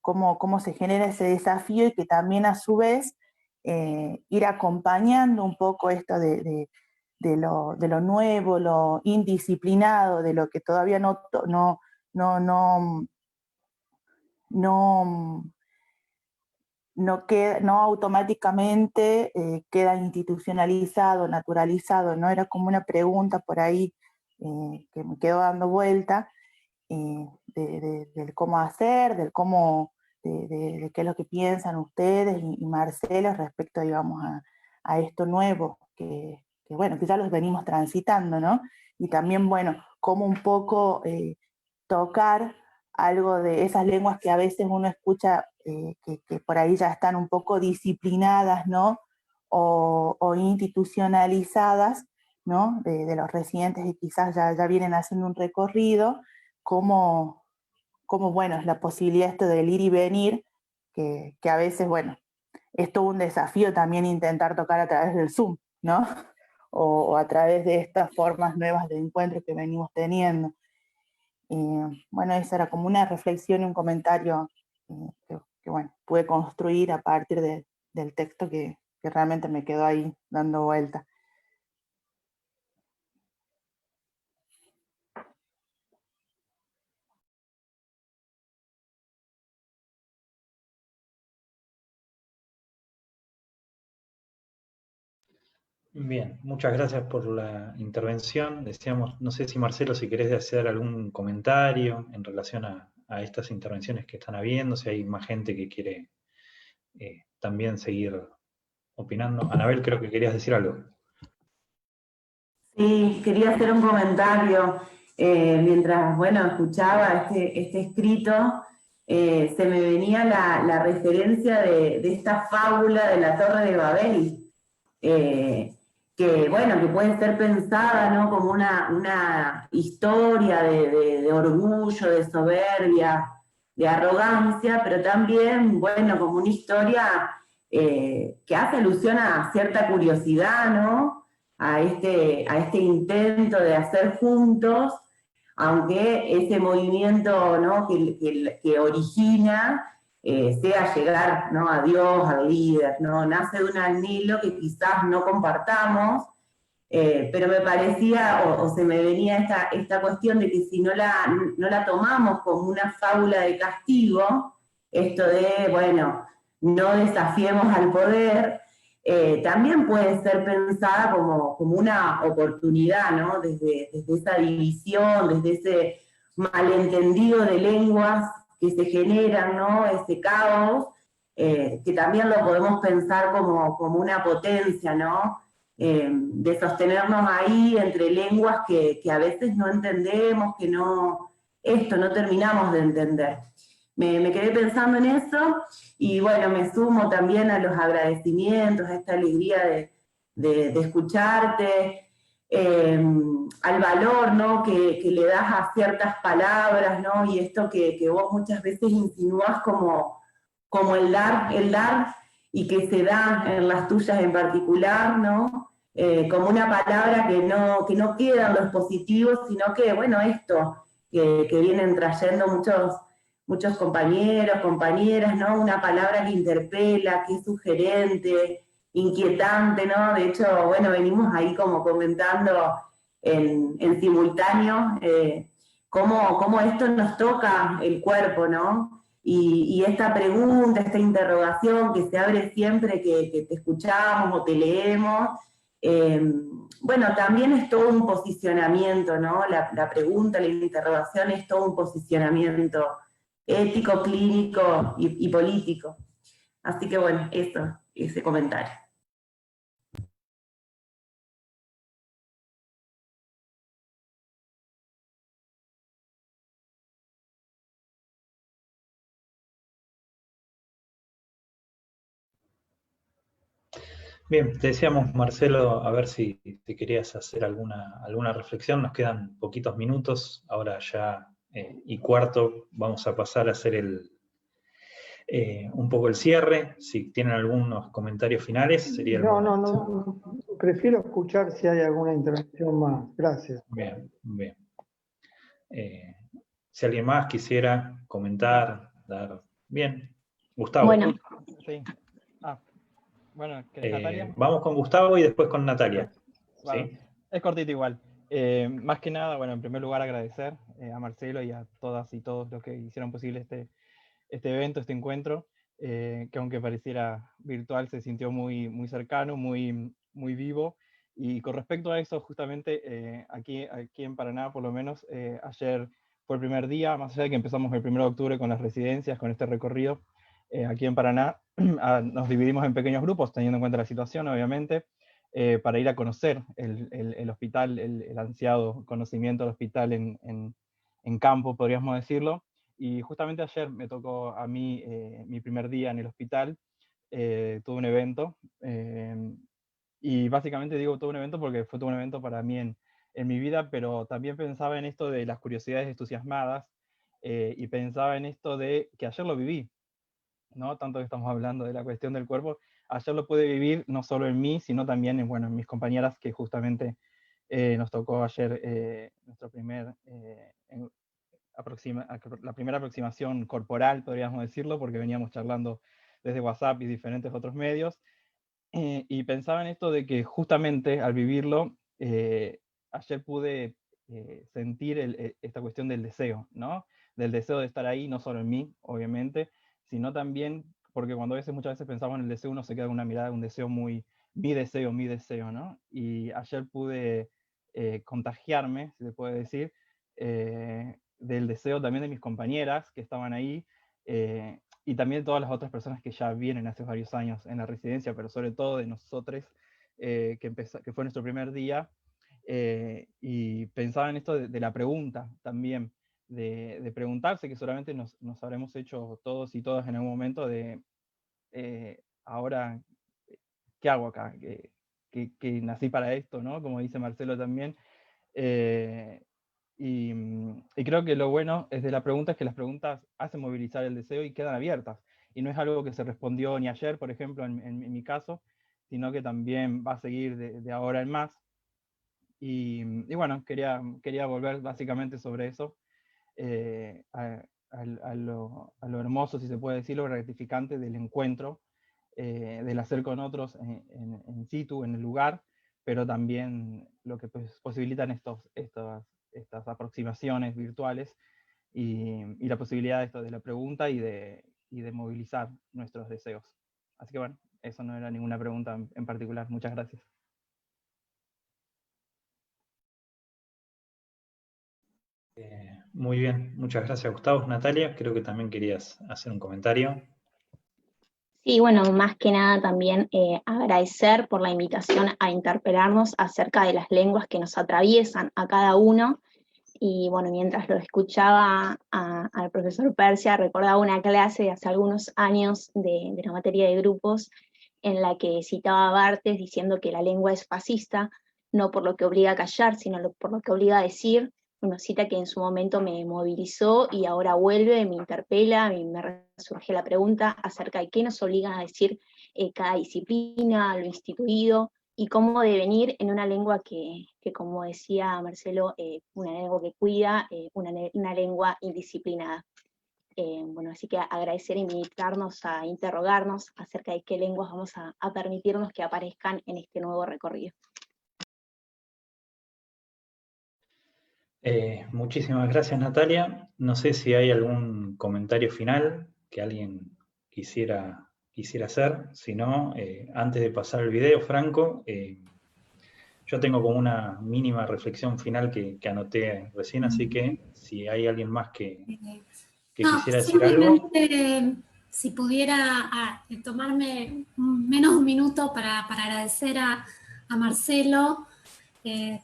cómo se genera ese desafío y que también a su vez ir acompañando un poco esto de lo nuevo, lo indisciplinado, de lo que todavía no automáticamente queda institucionalizado, naturalizado, ¿no? Era como una pregunta por ahí que me quedó dando vuelta, del cómo hacer, del cómo, de qué es lo que piensan ustedes y Marcelo respecto, digamos, a esto nuevo, bueno, que ya los venimos transitando, ¿no? Y también, bueno, cómo un poco tocar algo de esas lenguas que a veces uno escucha que por ahí ya están un poco disciplinadas, ¿no? O institucionalizadas, ¿no? De los residentes que quizás ya vienen haciendo un recorrido, como bueno, es la posibilidad esto del ir y venir, que a veces, bueno, es todo un desafío también intentar tocar a través del Zoom, ¿no? O a través de estas formas nuevas de encuentro que venimos teniendo. Bueno, esa era como una reflexión y un comentario que bueno, pude construir a partir del texto que realmente me quedó ahí dando vuelta. Bien, muchas gracias por la intervención. Decíamos, no sé si Marcelo, si querés hacer algún comentario en relación a estas intervenciones que están habiendo, si hay más gente que quiere también seguir opinando. Anabel, creo que querías decir algo. Sí, quería hacer un comentario. Mientras, bueno, escuchaba este escrito, se me venía la referencia de esta fábula de la Torre de Babel, que, bueno, que puede ser pensada, ¿no?, como una historia de orgullo, de soberbia, de arrogancia, pero también, bueno, como una historia que hace alusión a cierta curiosidad, ¿no?, a este intento de hacer juntos, aunque ese movimiento, ¿no?, que origina sea llegar, ¿no?, a Dios, al líder, ¿no? Nace de un anhelo que quizás no compartamos, pero me parecía, o se me venía esta cuestión de que si no la tomamos como una fábula de castigo, esto de, bueno, no desafiemos al poder, también puede ser pensada como una oportunidad, ¿no? Desde esa división, desde ese malentendido de lenguas que se generan, ¿no? Ese caos, que también lo podemos pensar como una potencia, ¿no? De sostenernos ahí entre lenguas que a veces no entendemos, que no terminamos de entender. Me quedé pensando en eso y bueno, me sumo también a los agradecimientos, a esta alegría de escucharte, al valor, ¿no?, que le das a ciertas palabras, ¿no?, y esto que vos muchas veces insinuás como el dar, y que se da en las tuyas en particular, ¿no? Como una palabra que no queda en los positivos, sino que, bueno, esto que vienen trayendo muchos compañeros, compañeras, ¿no? Una palabra que interpela, que es sugerente, inquietante, ¿no? De hecho, bueno, venimos ahí como comentando en simultáneo cómo esto nos toca el cuerpo, ¿no? Y esta pregunta, esta interrogación que se abre siempre que te escuchamos o te leemos, bueno, también es todo un posicionamiento, ¿no? La pregunta, la interrogación es todo un posicionamiento ético, clínico y político. Así que bueno, eso, ese comentario. Bien, te decíamos, Marcelo, a ver si querías hacer alguna reflexión. Nos quedan poquitos minutos, ahora ya y cuarto vamos a pasar a hacer un poco el cierre. Si tienen algunos comentarios finales, sería el momento. No, prefiero escuchar si hay alguna intervención más. Gracias. Bien, bien. Si alguien más quisiera comentar, dar... Bien, Gustavo. Bueno, sí. Bueno, Natalia. Vamos con Gustavo y después con Natalia. Vale. ¿Sí? Es cortito igual. Más que nada, bueno, en primer lugar agradecer a Marcelo y a todas y todos los que hicieron posible este evento, este encuentro, que aunque pareciera virtual, se sintió muy, muy cercano, muy, muy vivo. Y con respecto a eso, justamente aquí en Paraná, por lo menos, ayer fue el primer día, más allá de que empezamos el 1 de octubre con las residencias, con este recorrido, aquí en Paraná, nos dividimos en pequeños grupos, teniendo en cuenta la situación, obviamente, para ir a conocer el hospital, el ansiado conocimiento del hospital en campo, podríamos decirlo. Y justamente ayer me tocó a mí mi primer día en el hospital, tuve un evento, y básicamente digo todo un evento porque fue todo un evento para mí en mi vida, pero también pensaba en esto de las curiosidades entusiasmadas, y pensaba en esto de que ayer lo viví, ¿no? Tanto que estamos hablando de la cuestión del cuerpo, ayer lo pude vivir no solo en mí, sino también en mis compañeras que justamente nos tocó ayer nuestro primer... la primera aproximación corporal, podríamos decirlo, porque veníamos charlando desde WhatsApp y diferentes otros medios, y pensaba en esto de que justamente al vivirlo, ayer pude sentir esta cuestión del deseo, ¿no? Del deseo de estar ahí, no solo en mí, obviamente, sino también, porque cuando muchas veces pensamos en el deseo, uno se queda con una mirada, un deseo muy, mi deseo, ¿no? Y ayer pude contagiarme, si se puede decir, del deseo también de mis compañeras que estaban ahí, y también de todas las otras personas que ya vienen hace varios años en la residencia, pero sobre todo de nosotros, que fue nuestro primer día, y pensaba en esto de la pregunta también, de preguntarse, que seguramente nos habremos hecho todos y todas en algún momento, de ahora, ¿qué hago acá? Que nací para esto, ¿no? Como dice Marcelo también. Y creo que lo bueno es de la pregunta es que las preguntas hacen movilizar el deseo y quedan abiertas. Y no es algo que se respondió ni ayer, por ejemplo, en mi caso, sino que también va a seguir de ahora en más. Y bueno, quería volver básicamente sobre eso, a lo hermoso, si se puede decir, lo gratificante del encuentro, del hacer con otros en situ, en el lugar, pero también lo que posibilitan estas aproximaciones virtuales, y la posibilidad de esto de la pregunta y de movilizar nuestros deseos. Así que bueno, eso no era ninguna pregunta en particular. Muchas gracias. Muy bien, muchas gracias, Gustavo. Natalia, creo que también querías hacer un comentario. Sí, bueno, más que nada también agradecer por la invitación a interpelarnos acerca de las lenguas que nos atraviesan a cada uno. Y bueno, mientras lo escuchaba al profesor Persia, recordaba una clase de hace algunos años de la materia de grupos, en la que citaba a Barthes diciendo que la lengua es fascista, no por lo que obliga a callar, sino por lo que obliga a decir. Una cita que en su momento me movilizó y ahora vuelve, me interpela, y me resurge la pregunta acerca de qué nos obligan a decir cada disciplina, lo instituido, y cómo devenir en una lengua que como decía Marcelo, una lengua que cuida, una lengua indisciplinada. Bueno, así que agradecer e invitarnos a interrogarnos acerca de qué lenguas vamos a permitirnos que aparezcan en este nuevo recorrido. Muchísimas gracias, Natalia. No sé si hay algún comentario final que alguien quisiera hacer. Si no, antes de pasar el video, Franco, yo tengo como una mínima reflexión final que anoté recién, así que si hay alguien más que quisiera decir algo. Si pudiera tomarme menos un minuto para agradecer a Marcelo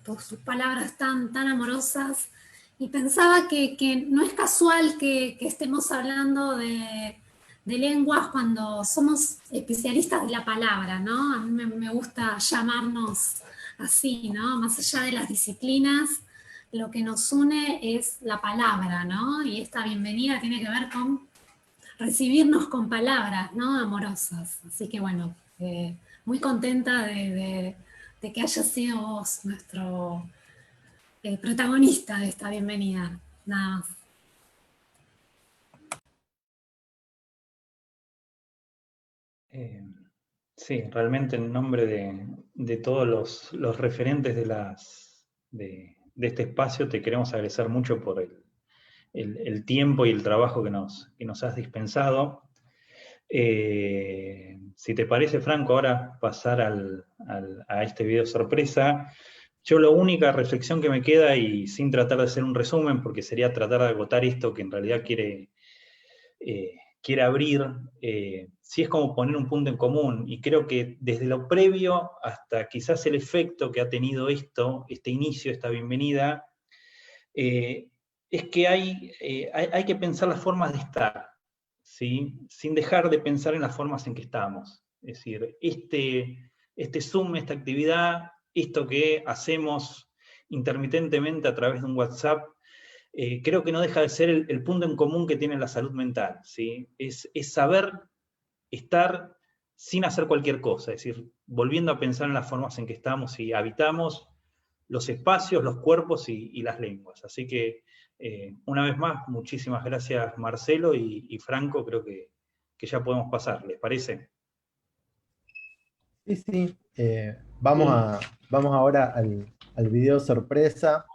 por sus palabras tan amorosas, y pensaba que no es casual que estemos hablando de lenguas cuando somos especialistas de la palabra, ¿no? A mí me gusta llamarnos así, ¿no? Más allá de las disciplinas, lo que nos une es la palabra, ¿no? Y esta bienvenida tiene que ver con recibirnos con palabras, ¿no? Amorosas. Así que bueno, muy contenta de que hayas sido vos nuestro protagonista de esta bienvenida. Nada más. Sí, realmente en nombre de todos los referentes de este espacio te queremos agradecer mucho por el tiempo y el trabajo que nos has dispensado. Si te parece, Franco, ahora pasar a este video sorpresa. Yo la única reflexión que me queda, y sin tratar de hacer un resumen, porque sería tratar de agotar esto que en realidad quiere abrir, sí es como poner un punto en común, y creo que desde lo previo hasta quizás el efecto que ha tenido este inicio, esta bienvenida, es que hay que pensar las formas de estar, ¿sí? Sin dejar de pensar en las formas en que estamos. Es decir, este Zoom, esta actividad, esto que hacemos intermitentemente a través de un WhatsApp, creo que no deja de ser el punto en común que tiene la salud mental, ¿sí? Es saber estar sin hacer cualquier cosa, es decir, volviendo a pensar en las formas en que estamos y habitamos los espacios, los cuerpos y las lenguas. Así que, una vez más, muchísimas gracias, Marcelo y Franco. Creo que ya podemos pasar, ¿les parece? Sí. Vamos ahora al video sorpresa,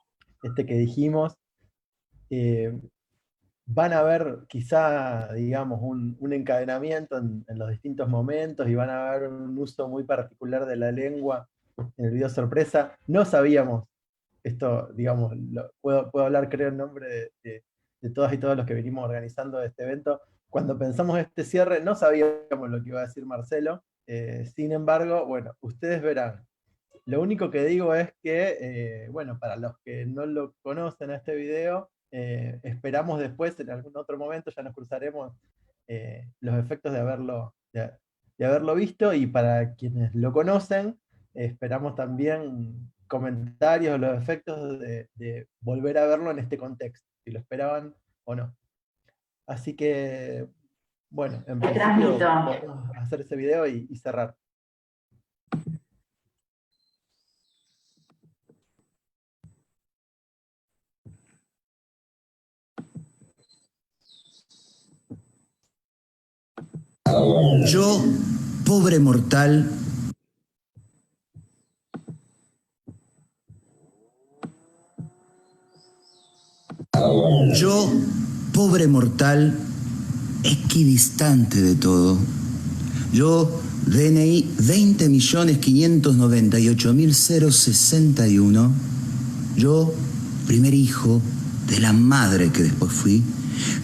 que dijimos. Van a ver quizá, digamos, un encadenamiento en los distintos momentos, y van a ver un uso muy particular de la lengua en el video sorpresa. No sabíamos esto, digamos, puedo hablar, creo, en nombre de todas y todos los que venimos organizando este evento. Cuando pensamos este cierre, no sabíamos lo que iba a decir Marcelo. Sin embargo, bueno, ustedes verán. Lo único que digo es que, bueno, para los que no lo conocen a este video, esperamos después, en algún otro momento, ya nos cruzaremos los efectos de haberlo visto, y para quienes lo conocen, esperamos también comentarios, los efectos de volver a verlo en este contexto, si lo esperaban o no. Así que, bueno, en principio podemos hacer ese video y cerrar. Yo, pobre mortal, equidistante de todo. Yo, DNI 20.598.061. Yo, primer hijo de la madre que después fui,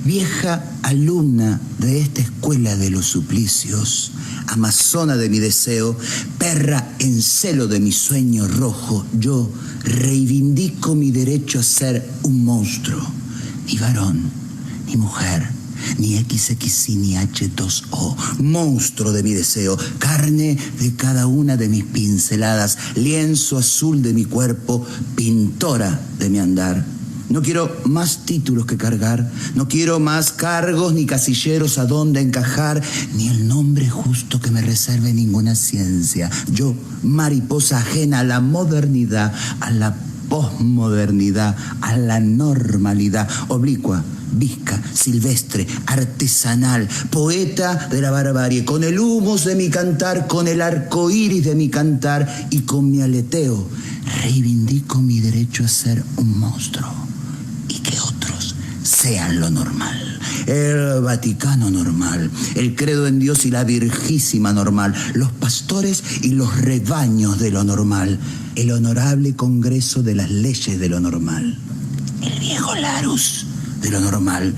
vieja alumna de esta escuela de los suplicios, amazona de mi deseo, perra en celo de mi sueño rojo, yo reivindico mi derecho a ser un monstruo, ni varón, ni mujer, ni XXI ni H2O, monstruo de mi deseo, carne de cada una de mis pinceladas, lienzo azul de mi cuerpo, pintora de mi andar. No quiero más títulos que cargar, no quiero más cargos ni casilleros a donde encajar, ni el nombre justo que me reserve ninguna ciencia. Yo, mariposa ajena a la modernidad, a la posmodernidad, a la normalidad, oblicua, visca, silvestre, artesanal, poeta de la barbarie, con el humus de mi cantar, con el arco iris de mi cantar y con mi aleteo, reivindico mi derecho a ser un monstruo y que otros sean lo normal. El Vaticano normal, el credo en Dios y la Virgísima normal, los pastores y los rebaños de lo normal, el honorable Congreso de las leyes de lo normal, el viejo Larus de lo normal.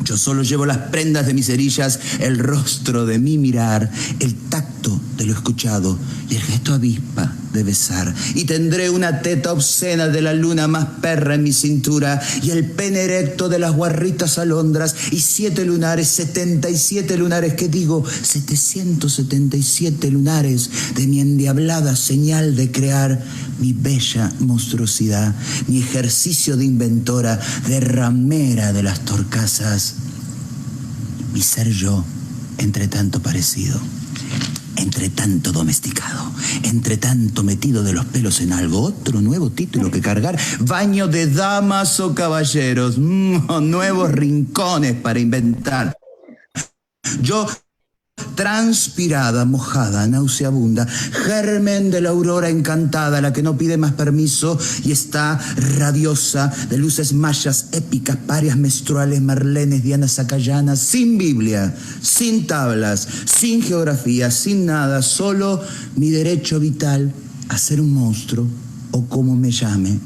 Yo solo llevo las prendas de mis cerillas, el rostro de mi mirar, el tacto de lo escuchado y el gesto avispa de besar. Y tendré una teta obscena de la luna más perra en mi cintura y el pene erecto de las guarritas alondras y 7 lunares, 77 lunares, que digo, 777 lunares de mi endiablada señal de crear mi bella monstruosidad, mi ejercicio de inventora, de ramera de las torcasas, mi ser yo, entre tanto parecido, entre tanto domesticado, entre tanto metido de los pelos en algo. Otro nuevo título que cargar, baño de damas o caballeros, nuevos rincones para inventar. Yo, transpirada, mojada, nauseabunda, germen de la aurora encantada, la que no pide más permiso y está radiosa de luces mayas, épicas, parias menstruales, marlenes, dianas sacayanas, sin Biblia, sin tablas, sin geografía, sin nada, solo mi derecho vital a ser un monstruo, o como me llame,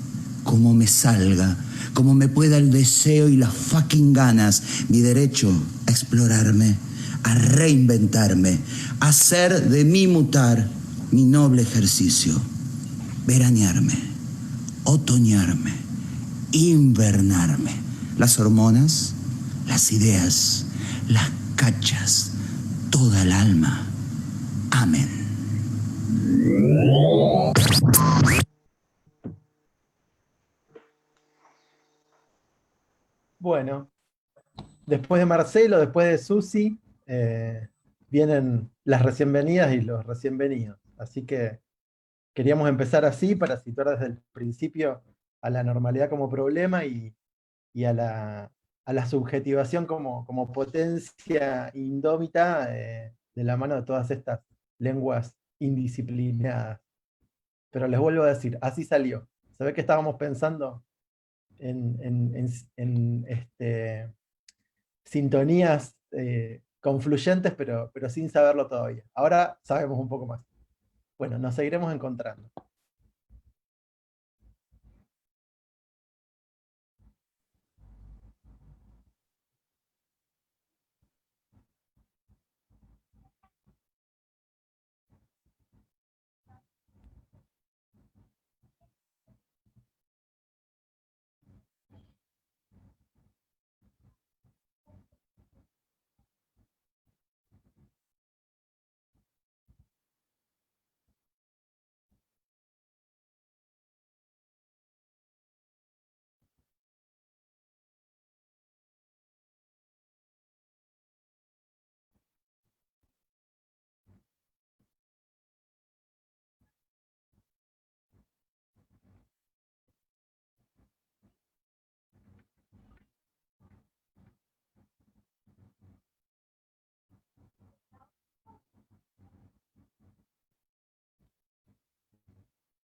como me salga, como me pueda el deseo y las fucking ganas, mi derecho a explorarme, a reinventarme, a hacer de mí mutar mi noble ejercicio, veranearme, otoñarme, invernarme, las hormonas, las ideas, las cachas, toda el alma. Amén. Bueno, después de Marcelo, después de Susi, vienen las recién venidas y los recién venidos. Así que queríamos empezar así para situar desde el principio a la normalidad como problema y a la subjetivación como potencia indómita de la mano de todas estas lenguas indisciplinadas. Pero les vuelvo a decir, así salió. Se ve que estábamos pensando en sintonías confluyentes, pero sin saberlo todavía. Ahora sabemos un poco más. Bueno, nos seguiremos encontrando.